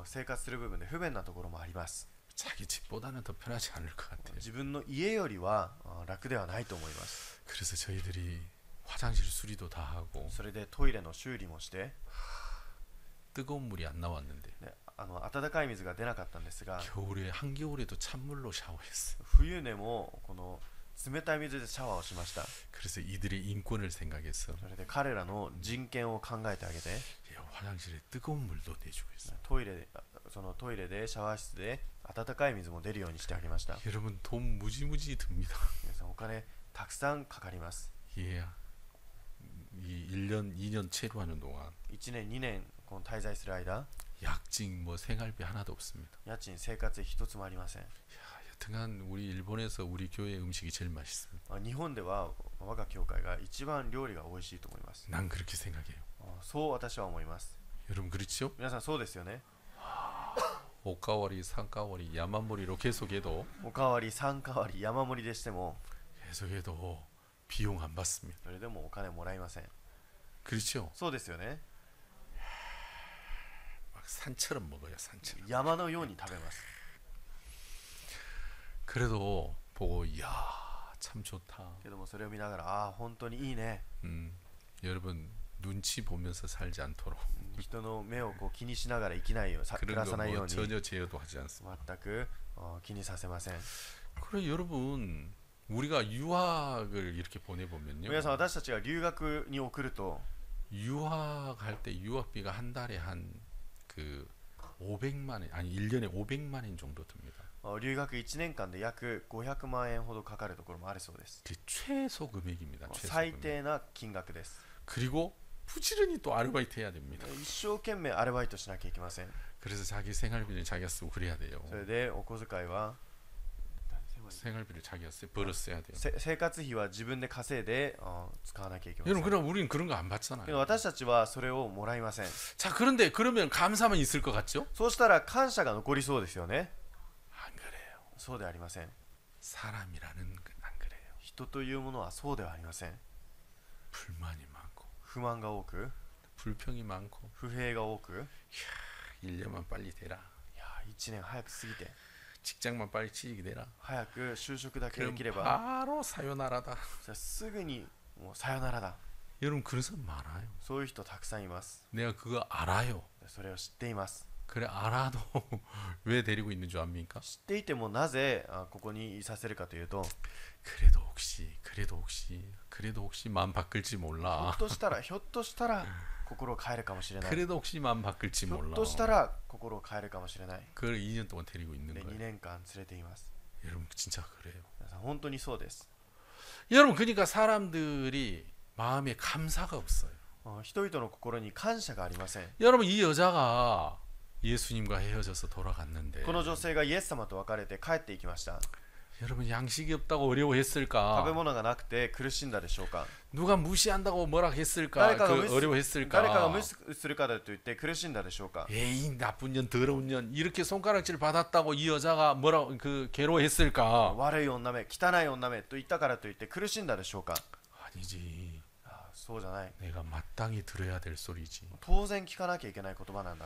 生活する部分で不便なところもあります。 자기 집보다는 더 편하지 않을 것 같아요. 自分の家よりは楽ではないと思います。 그래서 저희들이 화장실 수리도 다 하고 それでトイレの修理もして、 뜨거운 물이 안 나왔는데 ね、温かい水が出なかったんですが、 겨울에 한겨울에도 찬물로 샤워했어요. 冬でもこの冷たい水でシャワーをしました。 그래서 이들의 인권을 생각해서 それで彼らの人権を考えてあげて、 화장실에 뜨거운 물도 내주고 있어요. そのトイレでシャワー室で温かい水も出るようにしてあげました。 여러분, 돈 무지무지 듭니다. 皆さん、お金たくさんかかります。 예. 이 1년, 2년 체류하는 동안 1年2年この滞在する間、 약직 뭐 생활비 하나도 없습니다. 家賃生活費一つもありません。 여튼간 우리 일본에서 우리 교회 음식이 제일 맛있습니다. 日本では我が教会が一番料理が美味しいと思います。 난 그렇게 생각해요. そう私は思います。 여러분, 그렇죠? 皆さんそうですよね。 오카와리, 산카와리, 야만모리로 계속해도 おかわり3かわり山盛りでしても 계속해도 비용 안 받습니다. それでもお金もらえません。 그렇죠? そうですよね。 막 산처럼 먹어요, 산처럼. 山のように食べます。 그래도 보고 이야, 참 좋다. けどもそれを見ながら、本当にいいね。 여러분, 눈치 보면서 살지 않도록 人の目をこう気にしながら生きないよう照 그런 らさない 거 よ 뭐 うに 전혀 제어도 하지 않습니다. 全く気にさせません。 그래 여러분, 우리가 유학을 이렇게 보내보면요, 皆さん、私たちが留学に送ると 유학할 때 유학비가 한 달에 한 그 500만 원, 아니 1년에 500만 원 정도 듭니다. 留学1年間で約500万円ほどかかるところもあるそうです。 그게 최소 금액입니다. 최소 最 금액. 低な金額です。 그리고 부지런히 또 아르바이트 해야 됩니다. 一生懸命アルバイトしなきゃいけません。 그래서 자기 생활비를 자기가 쓰고 그래야 돼요. それでお小遣いは 생활비를 자기가 벌어 써야 돼요. 生活費は自分で稼いで使わなきゃいけません。 여러분, 그럼 우리는 그런 거 안 けど 받잖아요. 私たちはそれをもらいません。 자, 그런데 그러면 감사만 있을 것 같죠? そうしたら感謝が残りそうですよね。 안 그래요. そうではありません。 사람이라는 건 안 그래요. 人というものはそうではありません。 불만이 많고 不満が多く、 불평이 많고 不平が多く、 1년만 빨리 되라. いや1年早く過ぎて 직장만 빨리 취직이 되라. 早く就職だけで 그럼 きれば 바로 사요나라다. じゃあすぐにもうさよならだ。 여러분, 그런 사람 많아요. そういう人たくさんいます。 내가 그거 알아요. それを知っています。 그래, 알아도 왜 데리고 있는 줄 압니까? 知っていてもなぜここにいさせるかというと、 그래도 혹시 마음 바뀔지 ひょ 몰라. っとしたら心を変えるかもしれない。 그래도 혹시 마음 바뀔지 ひょっ 몰라. としたら心を変えるかもしれない。 그걸 2년 동안 데리고 있는 で2 거예요. 年間連れています。 여러분, 진짜 그래요. 皆さん本当にそうです。 여러분, 그러니까 사람들이 마음에 감사가 없어요. 人々の心に感謝がありません。 여러분, 이 여자가 예수님과 헤어져서 돌아갔는데 この女性がイエス様と別れて帰っていきました。 여러분, 양식이 없다고 食べ 어려워했을까? 物がなくて苦しんだでしょうか。 누가 무시한다고 뭐라 했을까?誰かが 그 無視 어려워했을까? 誰かが無視するからといって苦しんだでしょうか。 에이, 나쁜 년, 더러운 년, 이렇게 손가락질 받았다고 이 여자가 뭐라 괴로워했을까? 悪い女め、汚い女めと言ったからといって苦しんだでしょうか。 아니지. そうじゃない。 내가 마땅히 들어야 될 소리지. 当然聞かなきゃいけない言葉なんだ。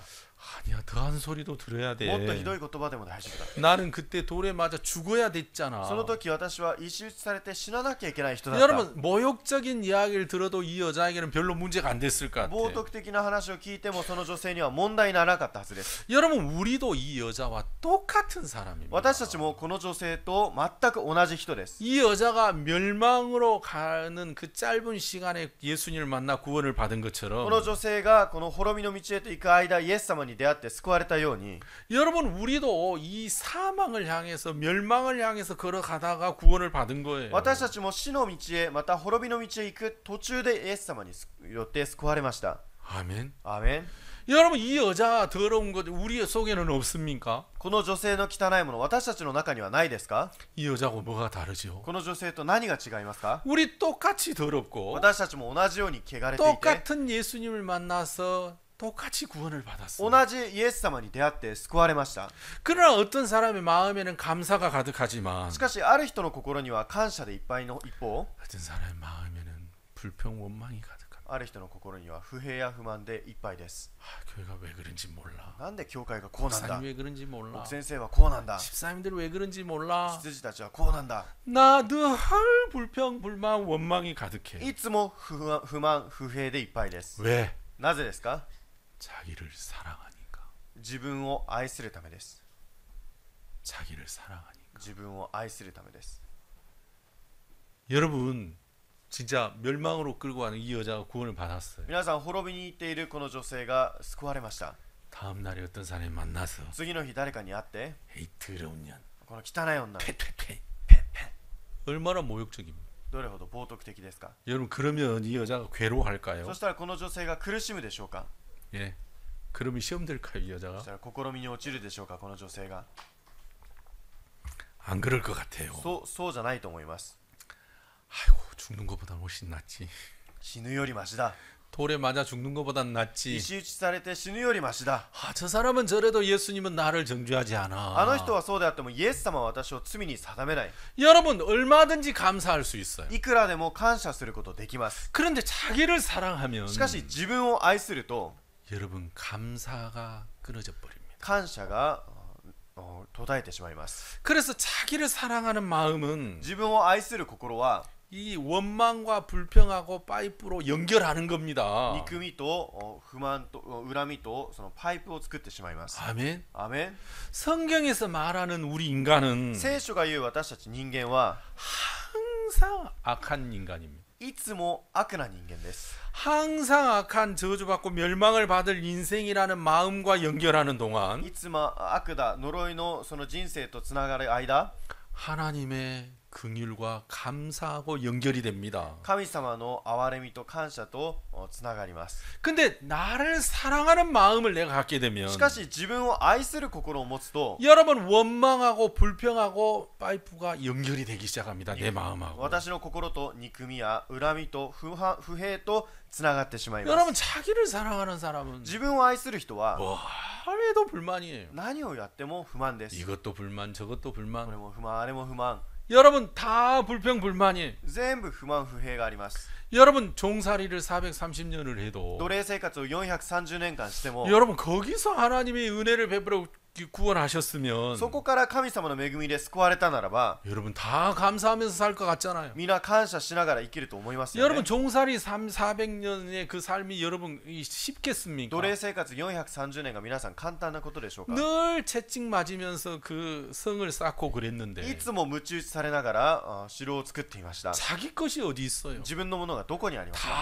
아니야, 더한 소리도 들어야 もっとひ 돼. どい言葉でも大丈夫だ。 나는 그때 돌에 맞아 죽어야 됐잖아. その時私は石打ちされて死ななきゃいけない人だった。 여러분, 모욕적인 이야기를 들어도 이 여자에게는 별로 문제가 안 됐을 것 같아. 冒涜的な話を聞いてもその女性には問題にならなかったはずです。 여러분, 우리도 이 여자와 똑같은 사람입니다. 私たちもこの女性と全く同じ人です。 이 여자가 멸망으로 가는 그 짧은 시간에 예수님을 만나 구원을 받은 こ 것처럼 の女性がこの滅びの道へと行く間イエス様に出会って救われたように 여러분, 우리도 이 사망을 향해서 멸망을 향해서 걸어가다가 구원을 받은 거예요. 私たちも死の道へまた滅びの道へ行く途中でイエス様によって救われました。 아멘. アーメン。 여러분, 이 여자 더러운 것 우리 속에는 없습니까? この女性の汚いもの私たちの中にはないですか？ 이 여자하고 뭐가 다르죠? この女性と何が違いますか？ 우리 똑같이 더럽고 私たちも同じように汚れていて 똑같은 예수님을 만나서 똑같이 구원을 받았어요. 同じイエス様に出会って救われました。 그러나 어떤 사람의 마음에는 감사가 가득하지만 しかしある人の心には感謝でいっぱいの一方 어떤 사람의 마음에는 불평 원망이 가득합니다. ある人の心には不平や不満でいっぱいです。 교회가 왜 그런지 몰라. なんで教会がこうなんだ、 목사님 왜 그런지 몰라. 先生はこうなんだ、 집사님들 왜 그런지 몰라. 羊たちはこうなんだ、 나 늘 불평 불만 원망이 가득해. いつも不満不平でいっぱいです。 왜? なぜですか？ 자기를 사랑하니까. 自分を愛するためです。 자기를 사랑하니까. 自分を愛するためです。 여러분, 진짜 멸망으로 끌고 가는 이 여자가 구원을 받았어요. 皆さん滅びに行っているこの女性が救われました。 다음 날에 어떤 사람이 만나서 次の日誰かに会って 에이 더러운 년. この汚い女 페페페. 얼마나 모욕적입니까? どれほど冒涜的ですか？ 여러분, 그러면 이 여자가 괴로워할까요? そしたらこの女性が苦しむでしょうか？ 예. 그러면 시험 들까요, 이 そ 여자가? したら試みに落ちるでしょうか？この女性が 안 그럴 것 같아요. そうじゃないと思います。 아이고, 죽는 것보다 훨씬 낫지. 死ぬよりマシだ。 돌에 맞아 죽는 것보단 낫지. 石打ちされて死ぬよりマシだ。 아, 저 사람은 저래도 예수님은 나를 정죄하지 않아. あの人はそうであってもイエス様は私を罪に定めない。 여러분, 얼마든지 감사할 수 있어요. いくらでも感謝することできます。 그런데 자기를 사랑하면 しかし自分を愛すると 여러분, 감사가 끊어져 버립니다. 感謝が途絶えてしまいます。 그래서 자기를 사랑하는 마음은 自分を愛する心は 이 원망과 불평하고 파이프로 연결하는 겁니다. 憎みと不満と恨みとそのパイプを作ってしまいます。 아멘. アーメン。 성경에서 말하는 우리 인간은 聖書が言う私たち人間は 항상 악한 인간입니다. いつも悪な人間です。 항상 악한 저주받고 멸망을 받을 인생이라는 마음과 연결하는 동안 いつも悪だ呪いのその人生とつながる間 하나님의 긍휼과 감사하고 연결이 됩니다. 神様の憐れみと感謝とつながります。 근데 나를 사랑하는 마음을 내가 갖게 되면 しかし自分を愛する心を持つと 여러분 원망하고 불평하고 파이프가 연결이 되기 시작합니다. 내 마음하고. 私の心と憎みや恨みと不平とつながってしまいます。 여러분 자기를 사랑하는 사람은 自分を愛する人は 뭐 해도 불만이에요. 何をやっても不満です。 이것도 불만 저것도 これ 불만. も不満あれも不満 여러분 다 불평 불만이에요. 全部不満不平があります。 여러분 종살이를 430년을 해도 奴隷生活を430年間しても 여러분 거기서 하나님의 은혜를 베풀어 구원하셨으면 そこから神様の恵みで救われたならば 여러분 다 감사하면서 살 것 같잖아요. 皆感謝しながら生きると思いますよね。 여러분 종살이 400년의 그 삶이 여러분 쉽겠습니까? 奴隷生活430年が皆さん簡単なことでしょうか。 늘 채찍 맞으면서 그 성을 쌓고 い 그랬는데 つも鞭打ちされながら城を作っていました。 자기 것이 어디 있어요? 自分のものがどこにありますか。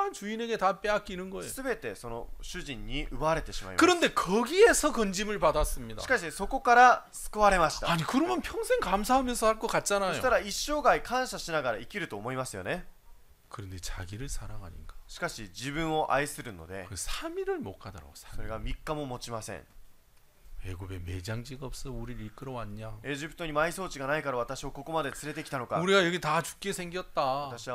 다 주인에게 다 빼앗기는 거예요. すべてその主人に奪われてしまいます。 그런데 거기에서 건짐을 받았습니다. しかしそこから救われました。 아니 그러면 평생 감사하면서 살 것 そ 같잖아요. したら一生涯感謝しながら生きると思いますよね。 그런데 자기를 사랑하니까 しかし自分を愛するので 그 3일을 못 가더라고. それが3日も持ちません。 애굽에 매장지가 없어 우리를 이끌어왔냐? エジプトに埋葬地がないから私をここまで連れてきたのか。 우리가 여기 다 죽게 생겼다. 私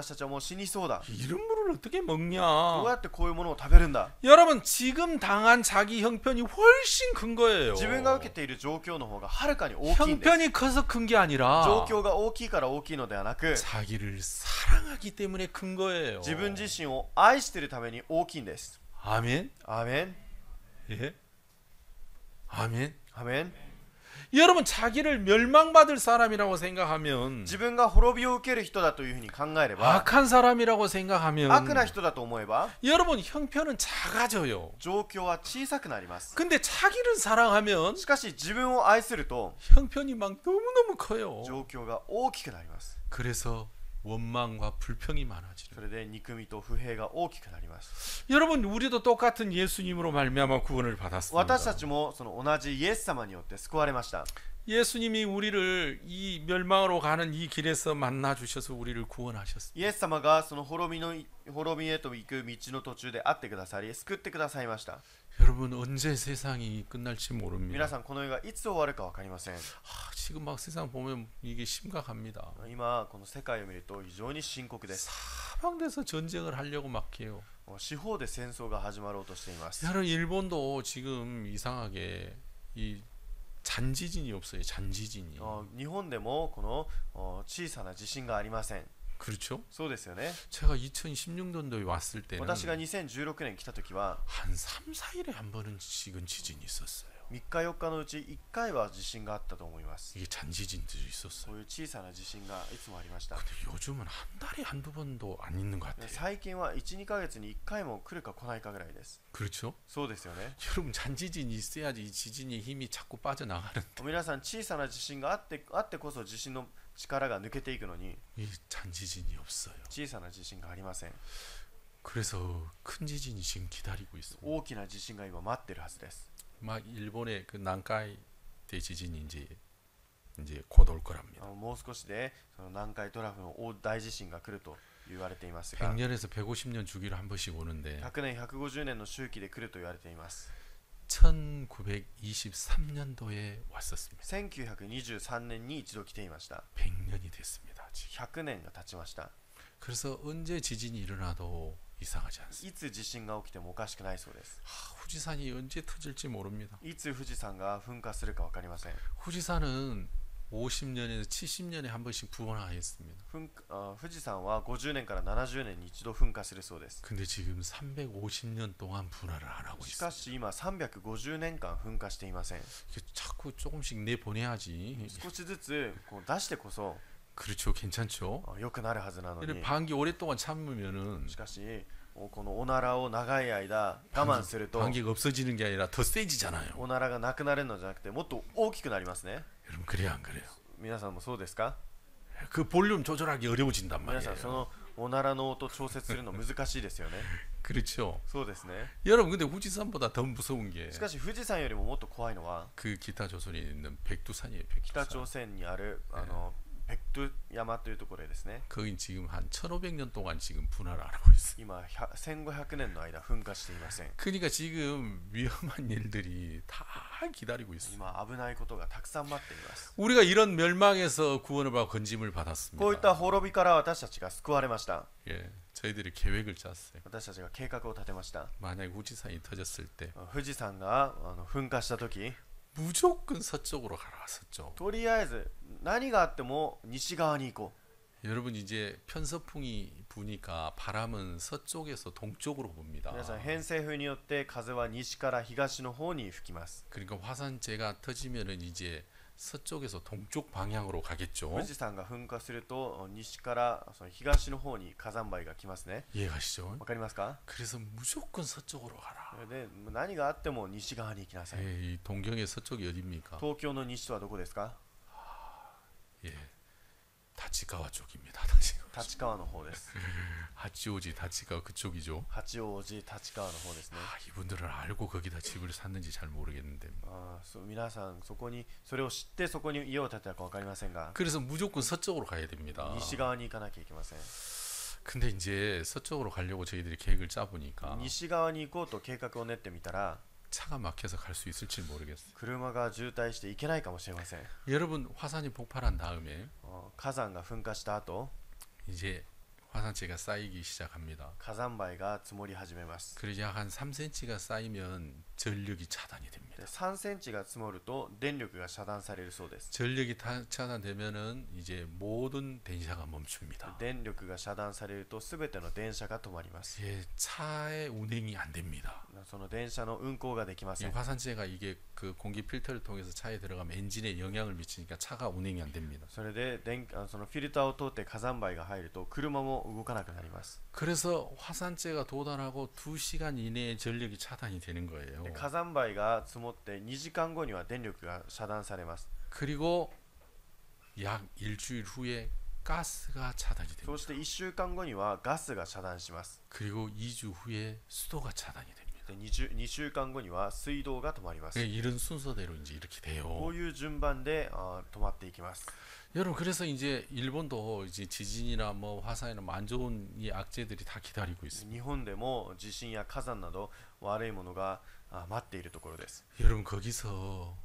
たちはもう死にそうだ。 이런 물을 어떻게 どう 먹냐? やってこういうものを食べるんだ。 여러분 지금 당한 자기 형편이 훨씬 큰 거예요. 自分が受けている状況の方がはるかに大きいんです。 형편이 커서 큰 게 아니라 状況が大きいから大きいのではなく 자기를 사랑하기 때문에 큰 거예요. 自分自身を愛しているために大きいんです。 아멘. アーメン 예. 아멘. アーメン。 여러분 자기를 멸망받을 사람이라고 생각하면 自分が滅びを受ける人だというふうに考えれば 악한 사람이라고 생각하면 悪な人だと思えば 여러분 형편은 작아져요. 状況は小さくなります。 근데 자기를 사랑하면 しかし自分を愛すると 형편이 막 너무너무 커요. 状況が大きくなります。 그래서 원망과 불평이 そ 많아지는. れで憎みと不平が大きくなります。 여러분 우리도 똑같은 예수님으로 말미암아 구원을 받았습니다. 私たちもその同じイエス様によって救われました。 예수님이 우리를 이 멸망으로 가는 이 길에서 만나 주셔서 우리를 구원하셨습니다. イエス様がその滅びへと行く道の途中で会ってくださり救ってくださいました。 여러분 언제 세상이 끝날지 모릅니다. 皆さんこの世がいつ終わるか分かりません。 지금 막 세상 보면 이게 심각합니다. 今この世界を見ると非常に深刻です。 사방에서 전쟁을 하려고 막 해요. 四方で戦争が始まろうとしています。 여러분 일본도 지금 이상하게 이 잔지진이 없어요. 잔지진이. 日本でもこの小さな地震がありません。 그렇죠? そうですよね。 제가 2016년도에 왔을 때는 私が2016年来た時は 한 3, 4일에 한 번은 식은 지진이 있었어요. 3日4日のうち1回は地震があったと思います。 이게 잔지진들이 있었어요. こういう小さな地震がいつもありました。 근데 요즘은 한 달에 한두 번도 안 있는 것 같아요. 最近は 1,2 ヶ月に1回も来るか来ないかぐらいです。 그렇죠? そうですよね。 여러분 잔지진이 있어야지 이 지진의 힘이 자꾸 빠져나가는 皆さん小さな地震があってこそ地震の力が抜けていくのに 이 잔지진이 없어요. 小さな地震がありません。 그래서 큰 지진이 지금 기다리고 있어요. 大きな地震が今待ってるはずです。 막 일본의 그 난카이 대지진이 이제 곧 올 거랍니다. もう少しでその南海トラフの大地震が来ると言われていますが、 100년에서 150년 주기로 한 번씩 오는데 100年150年の周期で来ると言われています。 1923년도에 왔었습니다. 1923年に一度来ていました。 100년이 됐습니다. 지금. 100年が経ちました。 그래서 언제 지진이 일어나도 이상하지 않습니다. いつ地震が起きてもおかしくないそうです。 후지산이 언제 터질지 모릅니다. いつ富士山が噴火するか分かりません。 후지산은 50년에서 70년에 한 번씩 부활하였습니다. 富士山は50年から70年に一度噴火するそうです。 근데 지금 350년 동안 분할을 안 하고 し 있어요. かし今350年間噴火していません。 자꾸 조금씩 내보내야지. 少しずつこう出してこそ 그렇죠, 괜찮죠. 良くなるはずなのに。 근데 방귀 오랫동안 참으면은 しかしこのおならを長い間我慢すると 방귀가 없어지는 게 아니라 더 세지잖아요. おならがなくなるのじゃなくてもっと大きくなりますね。 여러분 그래요, 안 그래요? 皆さんもそうですか？ 그 볼륨 조절하기 어려워진단 皆さん 말이에요. そのおならの音調節するの難しいですよね。 그렇죠. そうですね。 여러분 근데 후지산보다 더 무서운 게 しかし富士山よりももっと怖いのは 그 기타 조선에 있는 백두산이에요. 北朝 백두산. 鮮にあるペクトゥ山というところですね。 거긴 지금 한 1500년 동안 지금 분화를 안 하고 있어요. 今1500年の間噴火していません。 그러니까 지금 위험한 일들이 다 기다리고 있어요. 今危ないことがたくさん待っています。 우리가 이런 멸망에서 구원을 받고 건짐을 こういっ 받았습니다. た滅びから私たちが救われました。 예, 저희들이 계획을 짰어요. 私たちが計画を立てました。 만약에 후지산이 터졌을 때 富士山が噴火した時、 무조건 서쪽으로 가라. 서쪽. とりあえず何があっても西側に行こ 여러분 이제 편서풍이 부니까 바람은 서쪽에서 동쪽으로 う。 봅니다. 皆さん偏西風によって風は西から東の方に吹きます。 그러니까 화산재가 터지면은 이제 서쪽에서 동쪽 방향으로 가겠죠. 富士山が噴火すると西からその東の方に火山灰が来ますね。 이해가시죠? わかりますか？ 그래서 무조건 서쪽으로 가라. で何があっても西側に行きなさい。 예, 이 동경의 서쪽이 어디입니까? 東京の西とはどこですか？ 예, 다치가와 쪽입니다. 다치가와. 立川の方です。 하치오지 다치가와 그쪽이죠. 八王子立川の方ですね。 아, 이분들은 알고 거기다 집을 샀는지 잘 모르겠는데. 皆さんそれを知ってそこに家を建てたか分かりませんが、 그래서 무조건 서쪽으로 가야 됩니다. 西側に行かなきゃいけません。 근데 이제 서쪽으로 가려고 저희들이 계획을 짜보니까 西側に行こうと計画を練ってみたら 차가 막혀서 갈 수 있을지 모르겠어요. 車が渋滞して行けないかもしれません。 여러분 화산이 폭발한 다음에 火山が噴火した後、 이제 화산재가 쌓이기 시작합니다. 火山灰が積もり始めます。 그러지 한 3cm가 쌓이면 전력이 차단이 됩니다. で3センチが積もると電力が遮断されるそうです。 전력이 차단되면은 이제 모든電車가 멈춥니다. 電力が遮断されると全ての電車が止まります。 예, 차의 운행이 안 됩니다. その電車の運行ができま 이 せん。 화산재가 이게 그 공기 필터를 통해서 차에 들어가면 엔진에 영향을 미치니까 차가 운행이 안 됩니다. それでそのフィルターを通って火山灰が入ると車も動かなくなります。 그래서 화산재가 도달하고 2시간 이내에 전력이 차단이 되는 거예요. で火山灰が積もって2時間後には電力が遮断されます。 그리고 약 일주일 후에 가스가 차단이 そ 됩니다. して1週間後にはガスが遮断します。 그리고 2주 후에 수도가 차단이 됩니다. で 2週間後には水道が止まります。 예, 이런 순서대로 이제 이렇게 こ 돼요. ういう順番で止まっていきます。 여러분 그래서 이제 일본도 이제 지진이나 뭐 화산이나 뭐 안 좋은 이 악재들이 다 기다리고 있습니다. 日本でも地震や火山など悪いものが待っているところです。 여러분 거기서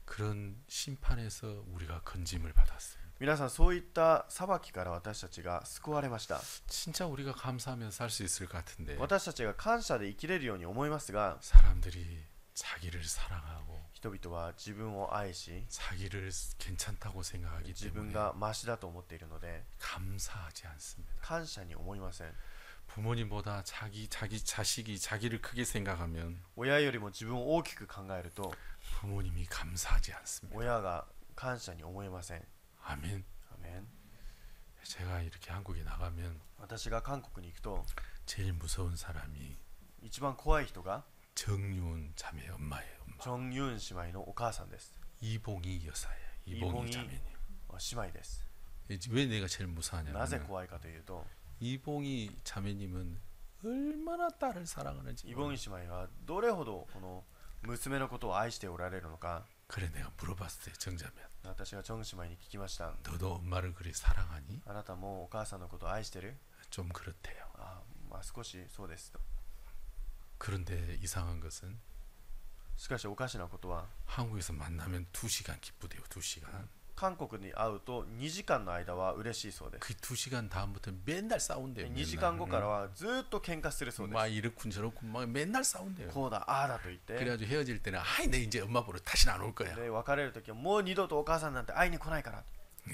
그런 심판에서 우리가 건짐을 받았어요. 皆さんそういった裁きから私たちが救われました。 진짜 우리가 감사하면서 살 수 있을 것 같은데 私たちが感謝で生きれるように思いますが、 사람들이 자기를 사랑하고 人々は自分を愛し 자기를 괜찮다고 생각하기 自分 때문에 がマシだと思っているので 감사하지 않습니다. 感謝に思いません。 부모님보다 자기 자식이 자기를 크게 생각하면 親よりも自分を大きく考えると 부모님이 감사하지 않습니다. 親が感謝に思えません。 아멘. アメン。 제가 이렇게 한국에 나가면 私が韓国に行くと 제일 무서운 사람이 一番怖い人が 정윤 자매 엄마예요. 엄마. チョン・ユン姉妹のお母さんです。 이봉희 여사예요. 이봉희 이봉희 자매님. 姉妹です。 왜 내가 제일 なぜ 무서워하냐면 怖いかというと、 이봉희 자매님은 얼마나 딸을 사랑하는지 イボン姉妹はどれほどこの娘のことを愛しておられるのか、 그래 내가 물어봤을 때 정자면 私がチョン姉妹に聞きました。 너도 엄마를 그리 사랑하니? あなたもお母さんのことを愛してる？ 좀 그렇대요. 少しそうですと。 그런데 이상한 것은 しかしおかしなことは、 한국에서 만나면 2시간 기쁘대요. 2시간. 韓国に会うと2時間の間は嬉しいそうです。 그 2시간 다음부터 맨날 싸운대요. 2時間後からはずっと喧嘩するそうで 막 이렇군 저렇군 막 맨날 す。 싸운대요. こうだああだと言って、 그래가지고 헤어질 때는 아이 내 이제 엄마 보러 다시는 안 올 거야. で別れるときはもう二度とお母さんなんて会いに来ないから、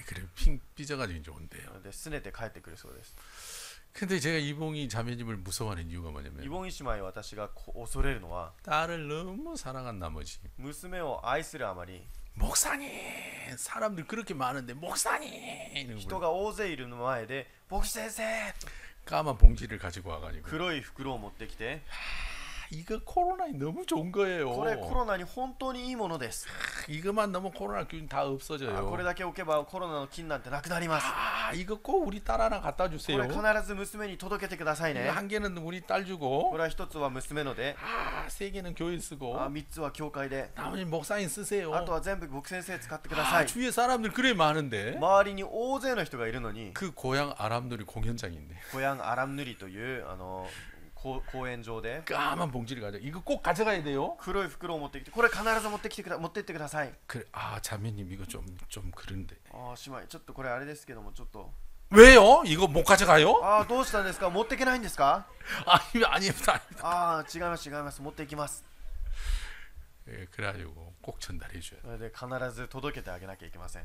그래 핑 삐져가지고 이제 온대요. で拗ねて帰ってくるそうです。 근데 제가 이봉희 자매님을 무서워하는 이유가 イ 뭐냐면 ボン姉妹は私が恐れるのは、 딸을 너무 사랑한 나머지 娘を愛するあまり 목사님 사람들 그렇게 많은데 목사님 人が大勢いる前で牧師先生と 까만 봉지를 가지고 와가지고 黒い袋を持ってきて、 이거 코로나에 너무 좋은 거예요. これコロナに本当にいいものです。 이것만 넣으면 코로나 균 다 これ 없어져요. だけ置けばコロナの菌なんてなくなります。 야, 이거 꼭 우리 딸 하나 갖다 こ 주세요. れ必ず娘に届けてください 이거 ね。 한 개는 우리 딸 こ 주고, れは一つは娘ので、 세 개는 교회 쓰고, 3つは教会で、 나머지 목사님 쓰세요. あとは全部牧先生使ってください。 주위에 사람들 그래 많은데 周りに大勢の人がいるのに、 그 고향 아람누리 공연장이 있네. コヤンアラムヌリという公園上で 까만 봉지를 가져. 이거 꼭 가져가야 돼요. 黒い袋を持ってきて、これ必ず持ってってください。 그래, 자매님 이거 좀 그런데. 姉妹、ちょっとこれあれですけども、ちょっと 왜요? 이거 못 가져가요? どうしたんですか？持っていけないんですか？ 아닙니다. 違います持っていきます。 예, 그래가지고 꼭 전달해 줘야 돼. それで必ず届けてあげなきゃいけません。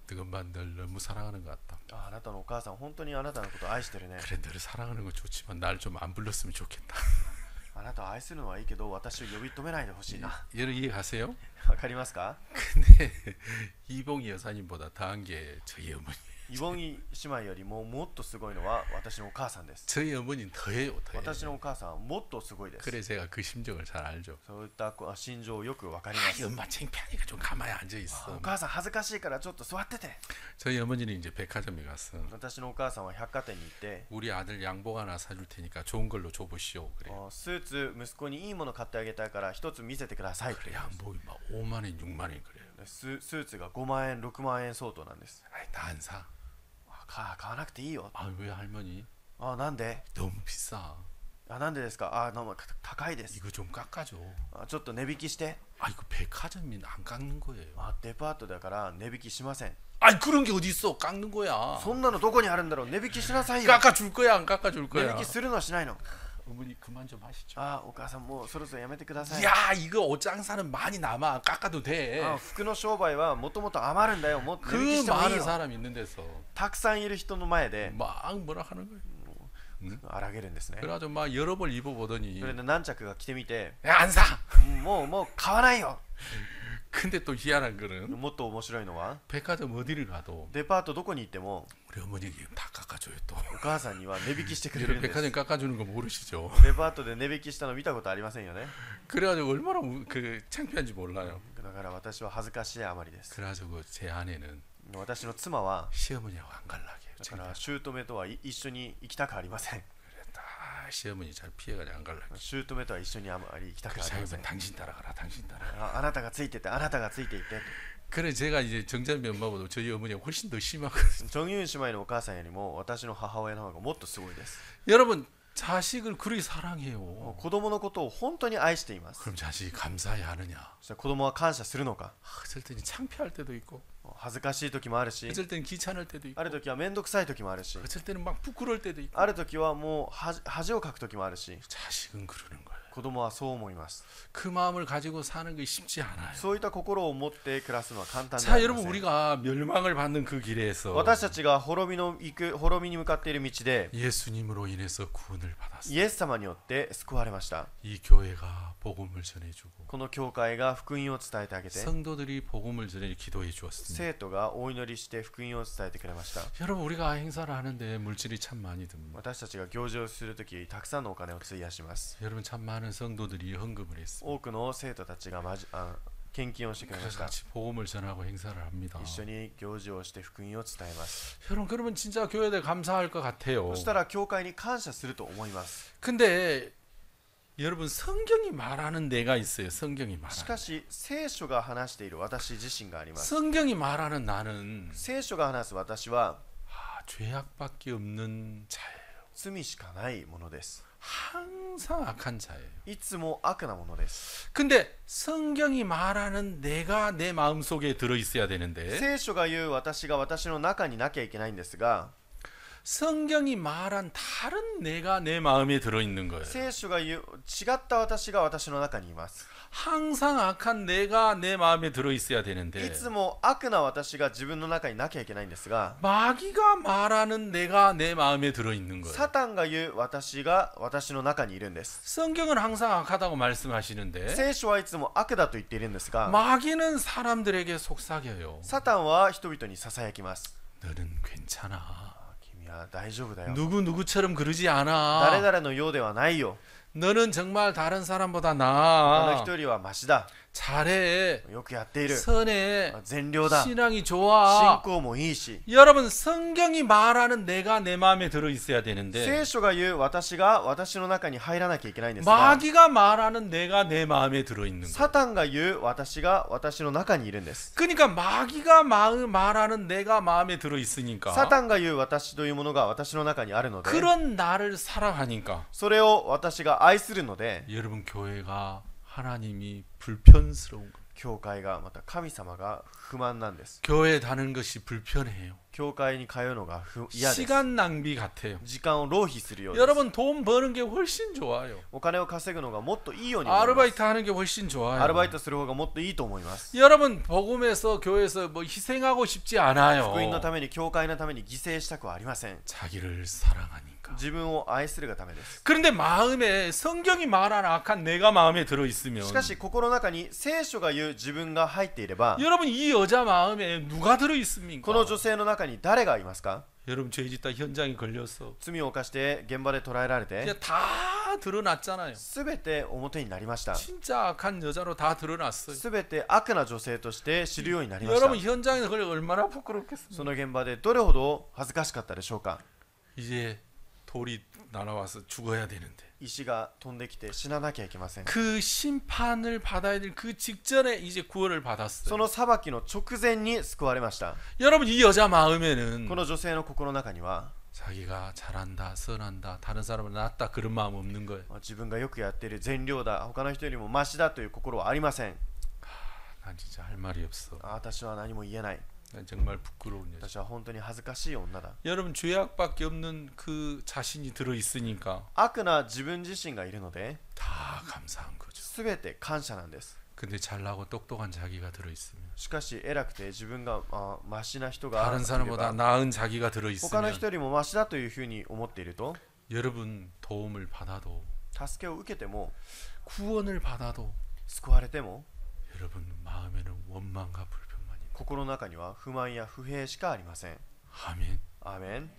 그것만 늘 너무 사랑하는 것 같다. あなたのお母さん本当にあなたのことを愛してるね。 그래, 늘 사랑하는 거 좋지만 날 좀 안 불렀으면 좋겠다. あなたを愛するのはいいけど、私を呼び止めないでほしいな。 여러분 이해가세요? わかりますか？ 근데 이봉희 여사님보다 더한 게 저희 어머니. イボンギ姉妹よりももっとすごいのは私のお母さんです。 저희 어머니는 더해요, 더해. 私のお母さんはもっとすごいです。 그래 제가 그 심정을 잘 알죠. そういった心情をよくわかります。 엄마 창피하니까 좀 가만히 앉아 있어. お母さん恥ずかしいからちょっと座ってて。 저희 어머니는 이제 백화점에 가서 私のお母さんは百貨店に行って、 우리 아들 양복 하나 사줄 테니까 좋은 걸로 줘보시오. 그래. スーツ息子にいいもの買ってあげたいから一つ見せてくださいって 그래 양복이 막 5만 원, 6만 원 그래요. スーツが5万円6万円相当なんです。 아이 다 안 사. 買わなくていいよ。 왜 할머니? なんで？ 너무 비싸. なんでですか？高いです。 이거 좀 깎아줘. ちょっと値引きして。 이거 백화점이 안 깎는 거예요. デパートだから値引きしません。 그런 게 어디 있어? 깎는 거야. そんなのどこにあるんだろう？値引きしなさいよ。 깎아줄 거야, 안 깎아줄 値 거야? 引きするのはしないの。 어머니 그만 좀 하시죠. お母さんもうそろそろやめてください。 야, 이거 옷 장사는 많이 남아. 깎아도 돼. 服の商売はもともと余るんだよ。もっと値引き 그 してもいい 많은 よ。 사람 있는 데서 たくさんいる人の前で 막 뭐라 하는 거예요. 荒げるんですね。 그래가지고 막 여러 벌 입어보더니 それで何着か着てみて、 야, 안 사. もう買わないよ。 근데 또 희한한 거는 もっと面白いのは、 백화점 어디를 가도 デパートどこに行っても 우리 어머니가 다 깎아줘요 또. お母さんには値引きしてくれる 여러분 んです。 백화점 깎아주는 거 모르시죠? デパートで値引きしたの見たことありませんよね。 그래가지고 얼마나 그 창피한지 몰라요. だから私は恥ずかしいあまりです。 그래가지고 제 아내는 私の妻は 시어머니하고 안 갈라게 해요. だから姑とは一緒に行きたくありません。 다 시어머니 잘 피해가지고 안 갈라게. 姑とは一緒にあまり行きたくありません。 당신 따라가라, 당신 따라. あなたがついてて、あなたがついていて。 그래 제가 이제 정찬미 엄마보다 저희 어머니가 훨씬 더 심하거든요. ジョンユン姉妹のお母さんよりも私の母親の方がもっとすごいです。 여러분 자식을 그렇게 사랑해요. 子供のことを本当に愛しています。 그럼 자식이 감사해야 하느냐? そしたら子供は感謝するのか。 어쩔 때는 창피할 때도 있고 恥ずかしい時もあるし、 어쩔 때는 귀찮을 때도 있고 ある時は面倒くさい時もあるし、 어쩔 때는 막 부끄러울 때도 있고 ある時はもう恥をかく時もあるし、 자식은 그러는 거예요. 子供はそう思います。 그 마음을 가지고 사는 게 쉽지 않아요. そういった心を持って暮らすのは簡単で 자 はありま 여러분 せん。 우리가 멸망을 받는 그 길에서 私たちが滅びに向かっている道で 예수님으로 인해서 구원을 받았어요. イエス様によって救われました。 이 교회가 복음을 전해주고 この教会が福音を伝えてあげて、 성도들이 복음을 전해 기도해 주었습니다. 生徒がお祈りして福音を伝えてくれました。 여러분 우리가 행사를 하는데 물질이 참 많이 듭니다. 私たちが行事をするとき、たくさんのお金を費やします。 여러분 참 많은 성도들이 헌금을 했습니다. 多くの生徒たちが献金をしてくれまし 그래서 た。 같이 복음을 전하고 행사를 합니다. 一緒に行事をして福音を伝えます。 여러분 그러면 진짜 교회에 감사할 것 같아요. そしたら教会に感謝すると思います。 근데 여러분 성경이 말하는 내가 있어요. 성경이 し 말하는. かし聖書が話している私自身があります。 성경이 말하는 나는 聖書が話す私は 죄악밖에 없는 자예요. 罪しかないものです。 항상 악한 자예요. いつも悪なものです。 근데 성경이 말하는 내가 내 마음속에 들어 있어야 되는데 聖書が言う私が私の中になきゃいけないんですが、 성경이 말한 다른 내가 내 마음에 들어 있는 거예요. 聖書が言う違った私が私の中にいます。 항상 악한 내가 내 마음에 들어 있어야 い 되는데 つも悪な私が自分の中になきゃいけないんですが、 마귀가 말하는 내가 내 마음에 들어 있는 거예요. サタンが言う私が私の中にいるんです。 성경은 항상 악하다고 말씀하시는데 聖書はいつも悪だと言っているんですが、 마귀는 사람들에게 속삭여요. サタンは人々にささやきます。 너는 괜찮아. 君は大丈夫だよ。 누구처럼 그러지 誰 않아. 々のようではないよ。 너는 정말 다른 사람보다 他の 나아. 人よりはマシだ。 잘해, よくやっている、 선해, 善良だ、 신앙이 信 좋아. 仰もいいし、 여러분 성경이 말하는 내가 내 마음에 들어 있어야 聖 되는데 書が言う私が私の中に入らなきゃいけないんですが、 마귀가 말하는 내가 내 마음에 들어 있는 サ 거예요. タンが言う私が私の中にいるんです。 그러니까 마귀가 말하는 내가 마음에 들어 サ 있으니까 タンが言う私というものが私の中にあるので、 그런 나를 사랑하니까 それを私が愛するので、 여러분 교회가 하나님이 불편스러운 거예요. 教会がまた神様が不満なんです。 교회 다는 것이 불편해요. 教会に通うのが嫌です。 시간 낭비 같아요. 時間を浪費するようです。 여러분 돈 버는 게 훨씬 좋아요. お金を稼ぐのがもっといいように思います。 아르바이트 하는 게 훨씬 ア 좋아요. ルバイトする方がもっといいと思います。 여러분 복음에서 교회에서 뭐 희생하고 싶지 않아요. 福音のために、教会のために犠牲したくはありません。 자기를 사랑하니까. 自分を愛するがためです。 그런데 마음에 성경이 말하는 악한 내가 마음에 들어 있으면 しかし心の中に聖書が言う自分が入っていれば、 여러분 이 여자 마음에 누가 들어 있습니까? この女性の中に誰がいますか？ 여러분 죄 짓다 현장에 걸렸어. 罪を犯して現場で捕らえられ 이제 て 다 드러났잖아요. すべて表になりました。 진짜 악한 여자로 다 드러났어요. すべて悪な女性として知るようになりました。 여러분 현장에서 걸려 얼마나 부끄럽겠습니까? その現場でどれほど恥ずかしかったでしょうか。 이제 돌이 날아와서 죽어야 되는데 石が飛んできて死ななきゃいけません。 그 심판을 받아야 될 그 직전에 이제 구원을 そ 받았어요. の裁きの直前に救われました。 여러분 이 여자 마음에는 この女性の心の中には、 자기가 잘한다, 선한다, 다른 사람은 낫다 그런 마음 없는 거예요. 自分がよくやっている、善良だ、他の人よりもマシだという心はありません。 난 진짜 할 말이 없어. 私は何も言えない。 난 정말 부끄러운 여자. 私は本当に恥ずかしい女だ。 여러분 죄악밖에 없는 그 자신이 들어 있으니까 悪な自分自身がいるので、 다 감사한 거죠. すべて感謝なんです。 근데 잘나고 똑똑한 자기가 들어 있으면 しかし偉くて自分がマシな人が 다른 いれ 사람보다 ば、 나은 자기가 들어 他の 있으면 人よりもマシだというふうに思っていると、 여러분 도움을 받아도 助けを受けても 구원을 받아도 救われても、 여러분 마음에는 원망과 불평만 있는 心の中には不満や不平しかありません。 아멘. アーメン。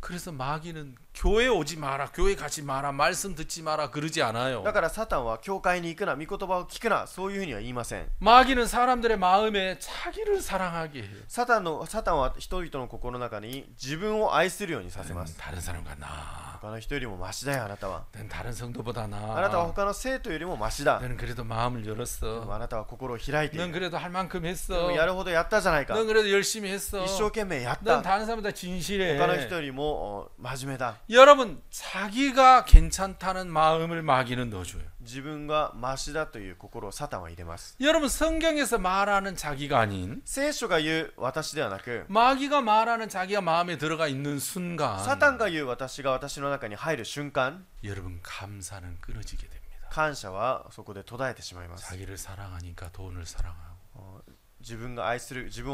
그래서 마귀는 교회 오지 마라, 교회 가지 마라, 말씀 듣지 마라 그러지 않아요. だからサタンは教会に行くな、御言葉を聞くな、そういうふうには言いません。 마귀는 사람들의 마음에 자기를 사랑하게 해요. サタンは人々の心の中に自分を愛するようにさせます。 다른 사람과 나. 他の人よりもマシだよ、あなたは。 난 다른 성도보다 あなたは 나. 他の生徒よりもマシだ。 너는 그래도 마음을 でも 열었어. あなたは心を開いてい 넌 る。 그래도 할 만큼 で 했어. もやるほどやったじゃないか。 넌 그래도 열심히 했어. 一生懸命やっ 넌 た。 다른 사람보다 진실해. 他の人よりも真面目だ。 여러분 자기가 괜찮다는 마음을 마귀는 넣어줘요. 自分がマシだという心をサタンは入れます。 여러분 성경에서 말하는 자기가 아닌 聖書が言う私ではなく、 마귀가 말하는 자기가 마음에 들어가 있는 순간 サタンが言う私が私の中に入る瞬間、 여러분 감사는 끊어지게 됩니다. 感謝はそこで途絶えてしまいます。 자기를 사랑하니까 돈을 사랑하고 自分を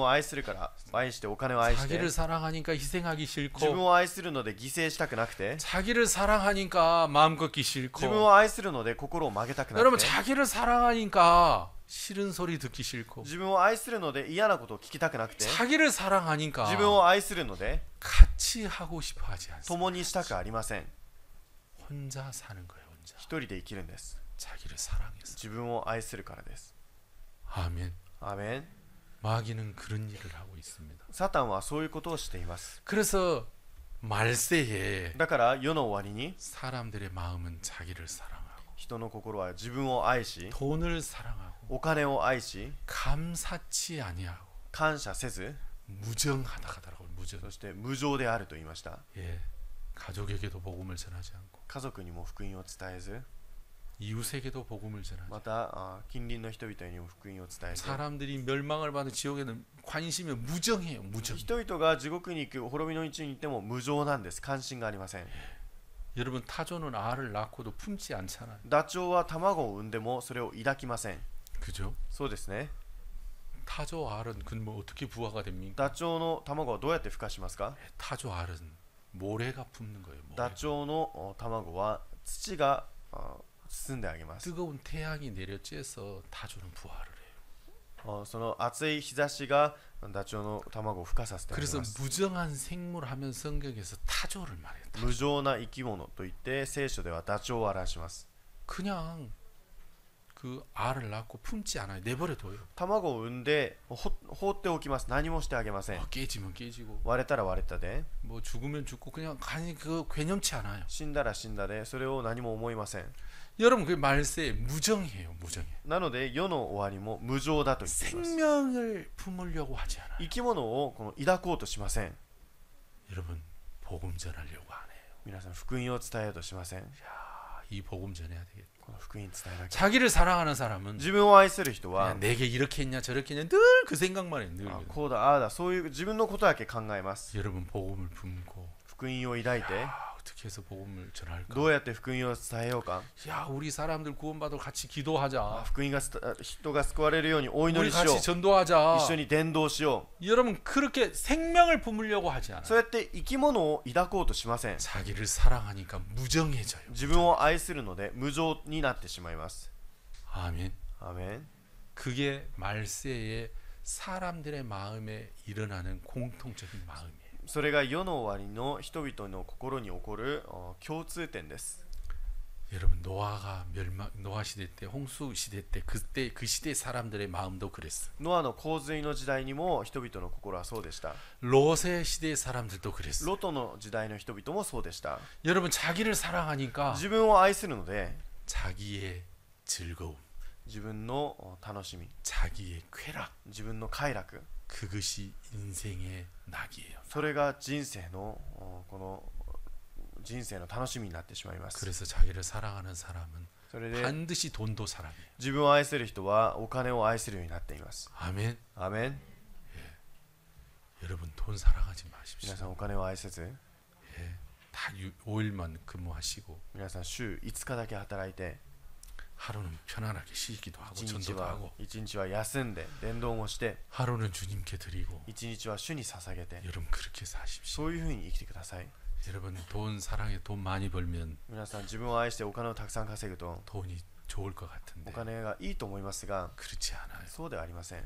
愛するから愛してお金を愛して、 자기를 사랑하니까 희생하기 自分 싫고 を愛するので犠牲したくなくて、 자기를 사랑하니까 마음 걷기 自分 싫고 を愛するので心を曲げたくな 여러분 くて、 자기를 사랑하니까 싫은 소리 듣기 싫고 自分を愛するので嫌なことを聞きたくなくて、 자기를 사랑하니까 自分を愛するので 같이 하고 싶어 하지 않습니다. 共にしたくありません。 혼자 사는 거예요. 혼자. 一人で生きるんです。 자기를 사랑해서. 自分を愛するからです。 아멘. アーメン。 마귀는 그런 일을 하고 있습니다. サタンはそういうことをしています。 그래서 말세에 だから世の終わりに 사람들의 마음은 자기를 사랑하고 人の心は自分を愛し、 돈을 사랑하고 お金を愛し、 감사치 아니하고 感謝せず、 무정하다 하더라고요. 무정. そして無情であると言いました。 예. 가족에게도 복음을 전하지 않고 家族にも福音を伝えず、 이웃에게도 복음을 전하지. また近隣の人々にも福音を伝えず、 사람들이 멸망을 받는 지옥에는 관심이 무정해요. 무정. 人々が地獄に行く滅びの道に行っても無情なんです。関心がありません。 여러분 타조는 알을 낳고도 품지 않잖아요. ダチョウは卵を産んでもそれを抱きません。 그죠? そうですね。 타조 알은 뭐 어떻게 부화가 됩니까? ダチョウの卵はどうやって孵化しますか？ 타조 알은 모래가 품는 거예요. 모래. ダチョウの卵は土が包んであげます。 뜨거운 태양이 내려 쬐서 타조는 부화를 해요. その熱い日差しがダチョウの卵を孵化させてあげ 그래서 ます。 무정한 생물 하면 성경에서 타조를 말해요. 無情な生き物といって聖書ではダチョウを表します。 그냥 그 알을 낳고 품지 않아요. 내버려둬요. 卵を産んで放っておきます。何もしてあげません。 깨지면 깨지고 割れたら割れたで、 뭐 죽으면 죽고 그냥 간이 그 괴념치 않아요. 死んだら死んだで、それを何も思いません。 여러분 그 말세 무정해요. 무정해. なので世の終わりも無常だと言っています。 생명을 품으려고 하지 않아요. 生き物をこの抱こうとしません。 여러분 복음 전하려고 안 해요. 皆さん福音を伝えようとしません。 이 복음 전해야 되겠다. この福音伝えなきゃ。 자기를 사랑하는 사람은 自分を愛する人は 그냥 내게 이렇게 했냐 저렇게 했냐 늘 그 생각만 해. 늘. こうだああだ、そういう自分のことだけ考えます。 여러분 복음을 품고 福音を抱いて 어떻게 해서 복음을 전할까? どうやって福音を伝えようか。 야 우리 사람들 구원받으러 같이 기도하자. 福音が人が救われるようにお祈 우리 りしよう。 같이 전도하자. 一緒に伝道しよ 여러분 그렇게 생명을 품으려고 하지 う。 않아요. そうやって生き物を抱こうとしません。 자기를 사랑하니까 무정해져요. 自分を愛するので無常になってしまいます。 아멘. アーメン。 그게 말세에 사람들의 마음에 일어나는 공통적인 마음이에요. それが世の終わりの人々の心に起こる共通点です。 여러분 노아 시대 때 홍수 시대 때 그때 그 시대 사람들의 마음도 그랬어. ノアの洪水の時代にも人々の心はそうでした。 롯의 시대 사람들도 그랬어. ロトの時代の人々もそうでした。 여러분 자기를 사랑하니까 自分を愛するので 자기의 즐거움, 自分の楽しみ、 자기의 쾌락 自分の快楽、 그것이 인생의 낙이에요. それが人生のこの人生の楽しみになってしまいます。 그래서 자기를 사랑하는 사람은 それで 반드시 돈도 사랑해요. 自分を愛する人はお金を愛するようになっています。 아멘. アーメン。 여러분 돈 사랑하지 마십시오. 皆さんお金を愛せず、 다 5일만 근무하시고 皆さん週5日だけ働いて、 하루는 편안하게 쉬기도 하고 1 전도도 日は 하고 1日は休んで伝道もして、 하루는 주님께 드리고 1日は主に捧げて、 여러분 그렇게 사십시오. そういうふうに生きてください。 여러분 돈 사랑해 돈 많이 벌면 皆さん自分を愛してお金をたくさん稼ぐと 돈이 좋을 것 お 같은데 金がいいと思いますが、 그렇지 않아요. そうではありません。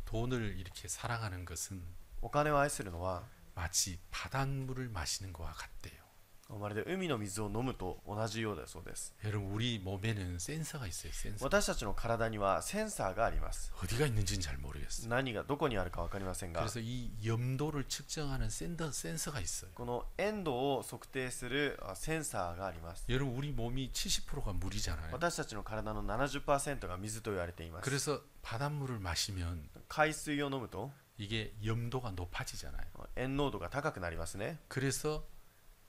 돈을 이렇게 사랑하는 것은 お金を愛するのは 마치 바닷물을 마시는 것과 같대요. まるで海の水を飲むと同じようだそうです。 여러분 우리 몸에는 센서가 있어요. 센서. 私たちの体にはセンサーがあります。 어디가 있는지는 잘 모르겠어요. 何がどこにあるか分かりませんが、 그래서 이 염도를 측정하는 센서가 있어요. この塩度を測定するセンサーがあります。 여러분 우리 몸이 70%가 물이잖아요. 私たちの体の 70% が水と言われています。 그래서 바닷물을 마시면 海水を飲むと 이게 염도가 높아지잖아요. 塩濃度が高くなりますね。 그래서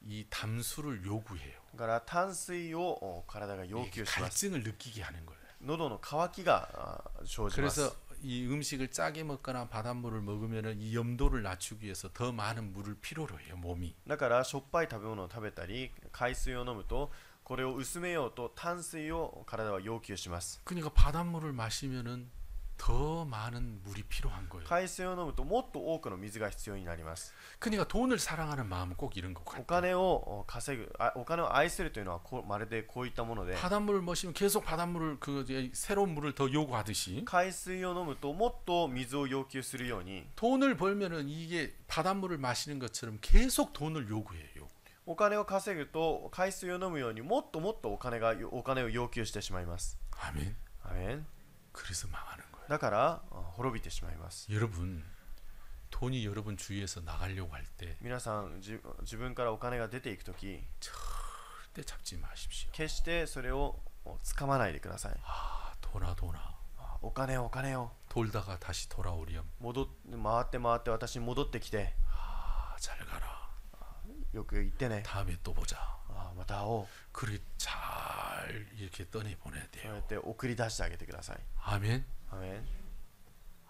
이 담수를 요구해요. だから淡水を体が要 이게 求します。 갈증을 느끼게 하는 거예요. 喉の渇きが生じます。 그래서 이 음식을 짜게 먹거나 바닷물을 먹으면은 이 염도를 낮추기 위해서 더 많은 물을 필요로 해요. 몸이. だからしょっぱい食べ物を食べたり海水を飲むとこれを薄めようと淡水を体は要求します。 그러니까 바닷물을 마시면은 더 많은 물이 필요한 거예요. 海水を飲むともっと多くの水が必要になります。 그러니까 돈을 사랑하는 마음은 꼭 이런 것 お 같아요. 金を稼ぐ、お金を愛するというのはまるでこういったもので、 바닷물을 마시면 계속 바닷물을 새로운 물을 더 요구하듯이 海水を飲むともっと水を要求するように、 돈을 벌면은 이게 바닷물을 마시는 것처럼 계속 돈을 요구해요. お金を稼ぐと海水を飲むようにもっともっとお金を要求してしまいます。 아멘. アメン。 그래서 망하는 거예요. だから滅びてしまいます。 여러분 돈이 여러분 주위에서 나가려고 할 때 皆さん自分からお金が出ていくとき、 절대 잡지 마십시오. 決してそれを掴まないでください。 아, 돈아. お金を 돌다가 다시 돌아오렴. 回って私に戻ってきて、 아, 잘 가라. よく言ってね、 다음에 또 보자. また会おう。 그렇게 잘 이렇게 떠내 보내야 そう 돼요. やって送り出してあげてください。 아멘. アメン。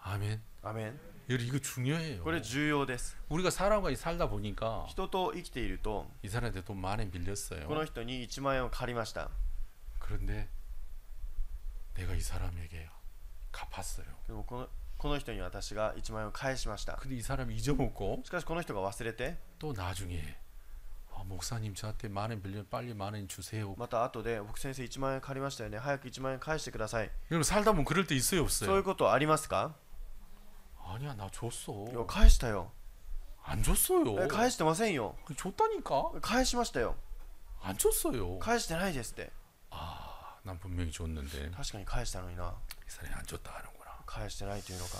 아멘. アメン。 여러분 이거 중요해요. これ重要です。 우리가 사람과 살다 보니까 人と生きていると、 이 사람한테 돈 많이 빌렸어요. この人に1万円を借りました。 그런데 내가 이 사람에게 갚았어요. でもこの人に私が1万円を返しました。 근데 이 사람이 잊어먹고 しかしこの人が忘れて、 또 나중에 목사님 저한테 만 원 빌려 빨리 만 원 주세요. また後で僕先生1万円借りましたよね、早く1万円返してください。 여러분 살다 보면 그럴 때 있어요, そういう 없어요? ことありますか？ 아니야, 나 いや 줬어. 返したよ。 안 줬어요. 返してませんよ。 줬다니까? 返しましたよ。 안 줬어요. 返してないですって。 아, 난 분명히 줬는데 確かに返したのにな、 이 사람이 안 줬다 하는구나. 返してないというのか、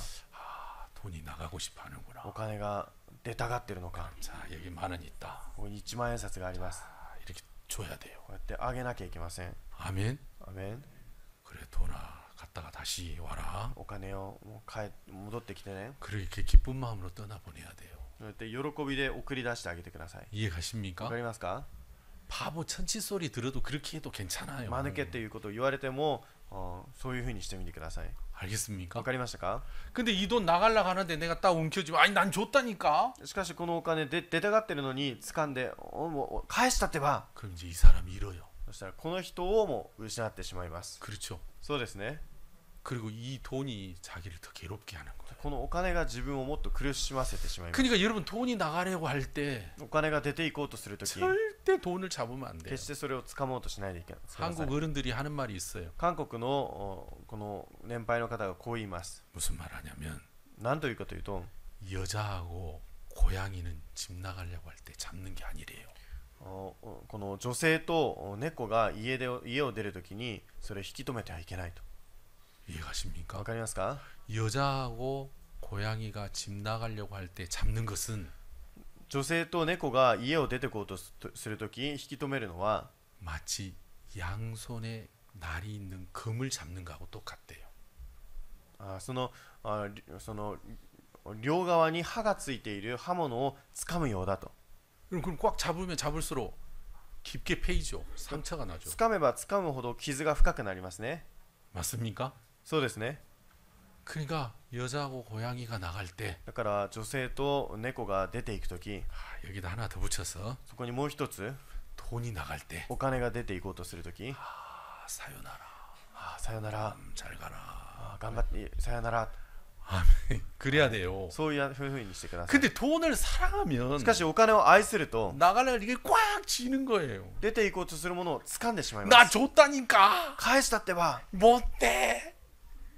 돈이 나가고 싶어 하는구나. お金が出たがってるのか。 자, 여기 10,000원 있다. ここに1万円札があります。 이렇게 줘야 돼요. こうやってあげなきゃいけません。 아멘. アメン。 그래, 돈아 갔다가 다시 와라. お金をもう戻ってきてね。 그렇게 기쁜 마음으로 떠나보내야 돼요. そうやって喜びで送り出してあげてください。 이해가십니까? わかりますか？ 바보 천치 소리 들어도 그렇게 해도 괜찮아요. 間抜けっていうことを言われても、そういうふうにしてみてください。 알겠습니까? わかりましたか？ 근데 이 돈 나가려고 하는데 내가 딱 움켜쥐면 아니 난 줬다니까. しかしこのお金で出たがってるのに掴んでもう返したってば、 그럼 이제 이 사람이 잃어요. そしたらこの人をもう失ってしまいます。 그렇죠. そうですね。 그리고 이 돈이 자기를 더 괴롭게 하는 거예요. このお金が自分をもっと苦しませてしまいます。 그러니까 여러분 돈이 나가려고 할 때 お金が出ていこうとするとき、 절대 돈을 잡으면 안 돼요. 決してそれを掴もうとしないでいけない。 한국 어른들이 하는 말이 있어요. 韓国のこの年配の方がこう言います。 무슨 말하냐면 何というかというと、 여자하고 고양이는 집 나가려고 할 때 잡는 게 아니래요. この女性と猫が家を出るときにそれを引き止めてはいけないと。 이해가십니까? わかりますか？ 여자하고 고양이가 집 나가려고 할 때 잡는 것은 女性と猫が家を出てこうとするとき引き止めるのは 마치 양손에 날이 있는 금을 잡는 거하고 똑같대요. その両側に刃がついている刃物を掴むようだと。 그럼 꽉 잡으면 잡을수록 깊게 패이죠. 상처가 나죠. 掴めば掴むほど傷が深くなりますね。 맞습니까? そうですね。 그러니까 여자하고 고양이가 나갈 때 だから女性と猫が出ていくとき、 여기다 하나 더 붙여서 そこにもう一つ 돈이 나갈 때 お金が出ていこうとするとき、 사요나라. さよなら、 잘 가라. 頑張ってさよなら、 아멘. 그래야 돼요. そういうふうにしてください。 근데 돈을 사랑하면 しかしお金を愛すると 나가려고 이게 꽉 쥐는 거예요. 出ていこうとするものを掴んでしまい 나 ます。 줬다니까. 返したってば、 못돼.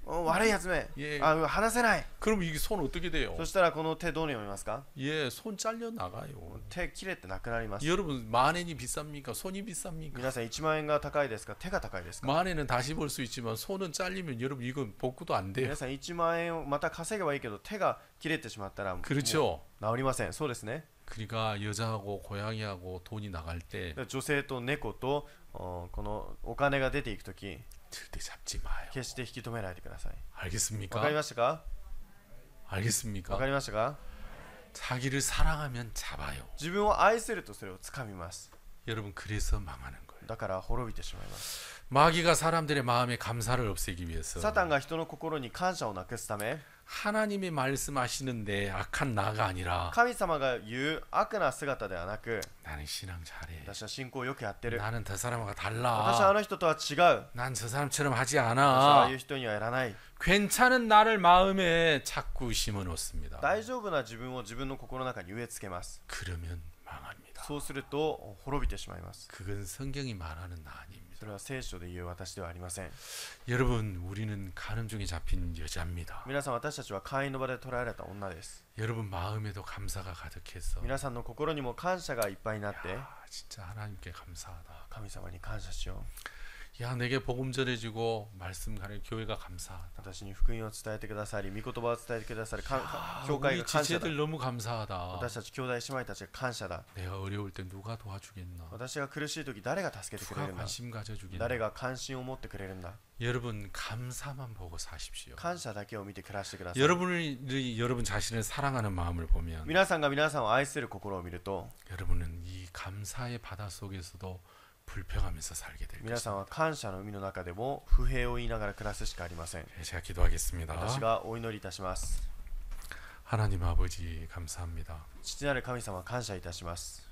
悪いやつめ、 예. 話せない。 그럼 이게 손 어떻게 돼요? そしたらこの手どう読みますか？ 예, 손 잘려 나가요. 手切れてなくなります。 여러분 10,000원이 비쌉니까? 손이 비쌉니까? 皆さん1万円が高いですか？手が高いですか？ 10,000원은 다시 벌 수 있지만 손은 잘리면 여러분 이건 복구도 안 돼요. 皆さん1万円をまた稼げばいいけど手が切れてしまったらもう 그렇죠. 治りません。そうですね。 그러니까 여자하고 고양이하고 돈이 나갈 때 女性と猫とこのお金が出ていくとき、 절대 잡지 마요. 決して引き止めないでください。 알겠습니까? わかりましたか？わ 알겠습니까? かりましたか？ 자기를 사랑하면 잡아요. 自分を愛するとそれを掴みます。 여러분 그래서 망하는 거예요. だから滅びてしまいます。 마귀가 사람들의 마음에 감사를 없애기 위해서 サタンが人の心に感謝をなくすため、 하나님이 말씀하시는데 악한 나가 아니라 神様が言う悪な姿ではなく、 나는 신앙 잘해. 私は信仰をよくやってる。 나는 저 사람과 私はあ 달라. の人とは違う。 난 저 사람처럼 하지 私はああい 않아. う人にはやらない。 괜찮은 나를 마음에 자꾸 심어 놓습니다. 大丈夫な自分を自分の心の中に植え付けます。 그러면 망합니다. そうすると滅びてしまいます。 그건 성경이 말하는 나 아닙니다. それは聖書で言う私ではありません。 여러분 우리는 간음 중에 잡힌 여자입니다. 皆さん、私たちは会員の場で捉えられた女です。 여러분 마음에도 감사가 가득해서 皆さんの心にも感謝がいっぱいになって、 진짜 하나님께 감사하다. 神様に感謝しよう。 야 내게 복음 전해주고 말씀 가르쳐 교회가 감사하다. 私に福音を伝えてくださり、御言葉を伝えてくださり、教会 우리 が感謝だ。 지체들 너무 감사하다. 私たち兄弟姉妹たちが感謝だ。 내가 어려울 때 누가 도와주겠나. 私が苦しい時誰が助けてくれ 누가 るんだ。 관심 가져주겠나. 誰が関心を持ってくれるんだ。 여러분 감사만 보고 사십시오. 感謝だけを見て暮らしてください。 여러분 자신을 사랑하는 마음을 보면 皆さんが皆さんを愛する心を見ると、 여러분은 이 감사의 바다 속에서도 불평하면서 살게 될 皆さん 것입니다. は感謝の海の中でも不平を言いながら暮らすしかありません。 제가 기도하겠습니다. 私がお祈りいたします。 하나님 아버지 감사합니다. 父なる神様、感謝いたします。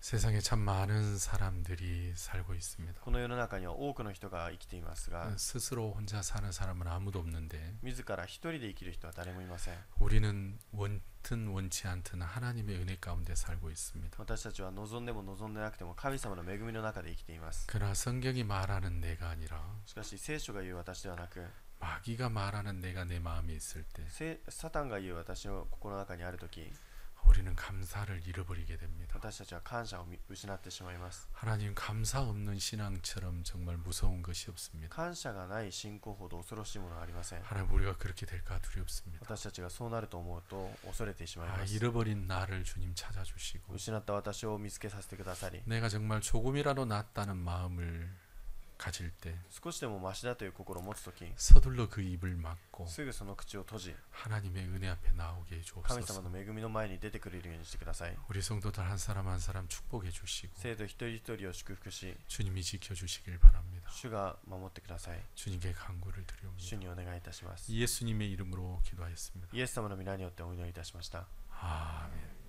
세상에 참 많은 사람들이 살고 있습니다. この世の中には多くの人が生きていますが、 스스로 혼자 사는 사람은 아무도 없는데 自ら一人で生きる人は誰もいません。 우리는 원튼 원치 않든 하나님의 은혜 가운데 살고 있습니다. 私たちは望んでも望んでなくても神様の恵みの中で生きています。 그러나 성경이 말하는 내가 아니라 しかし聖書が言う私ではなく、 마귀가 말하는 내가 내 마음에 있을 때 サタンが言う私の心の中にあるとき、 우리는 감사를 잃어버리게 됩니다. 私たちは感謝を失ってしまいます。 하나님 감사 없는 신앙처럼 정말 무서운 것이 없습니다. 感謝がない信仰ほど恐ろしいものはありません。 하나님 우리가 그렇게 될까 두렵습니다. 私たちがそうなると思うと恐れてしまいます。 잃어버린 나를 주님 찾아주시고 失った私を見つけさせてくださり、 내가 정말 조금이라도 낫다는 마음을 가질 때 少しでもマシだという心を持つとき、 서둘러 그 입을 막고 すぐその口を閉じ、 하나님의 은혜 앞에 나오게 神 해주옵소서. 様の恵みの前に出てくれるようにしてください。 우리 성도들 한 사람 한 사람 축복해 주시고 生徒一人一人を祝福し、 주님이 지켜주시길 바랍니다. 主が守ってください。 주님께 간구를 드리옵니다. 主にお願いいたします。 예수님의 이름으로 기도하였습니다. イエス様の皆によってお祈りいたしました。 아멘.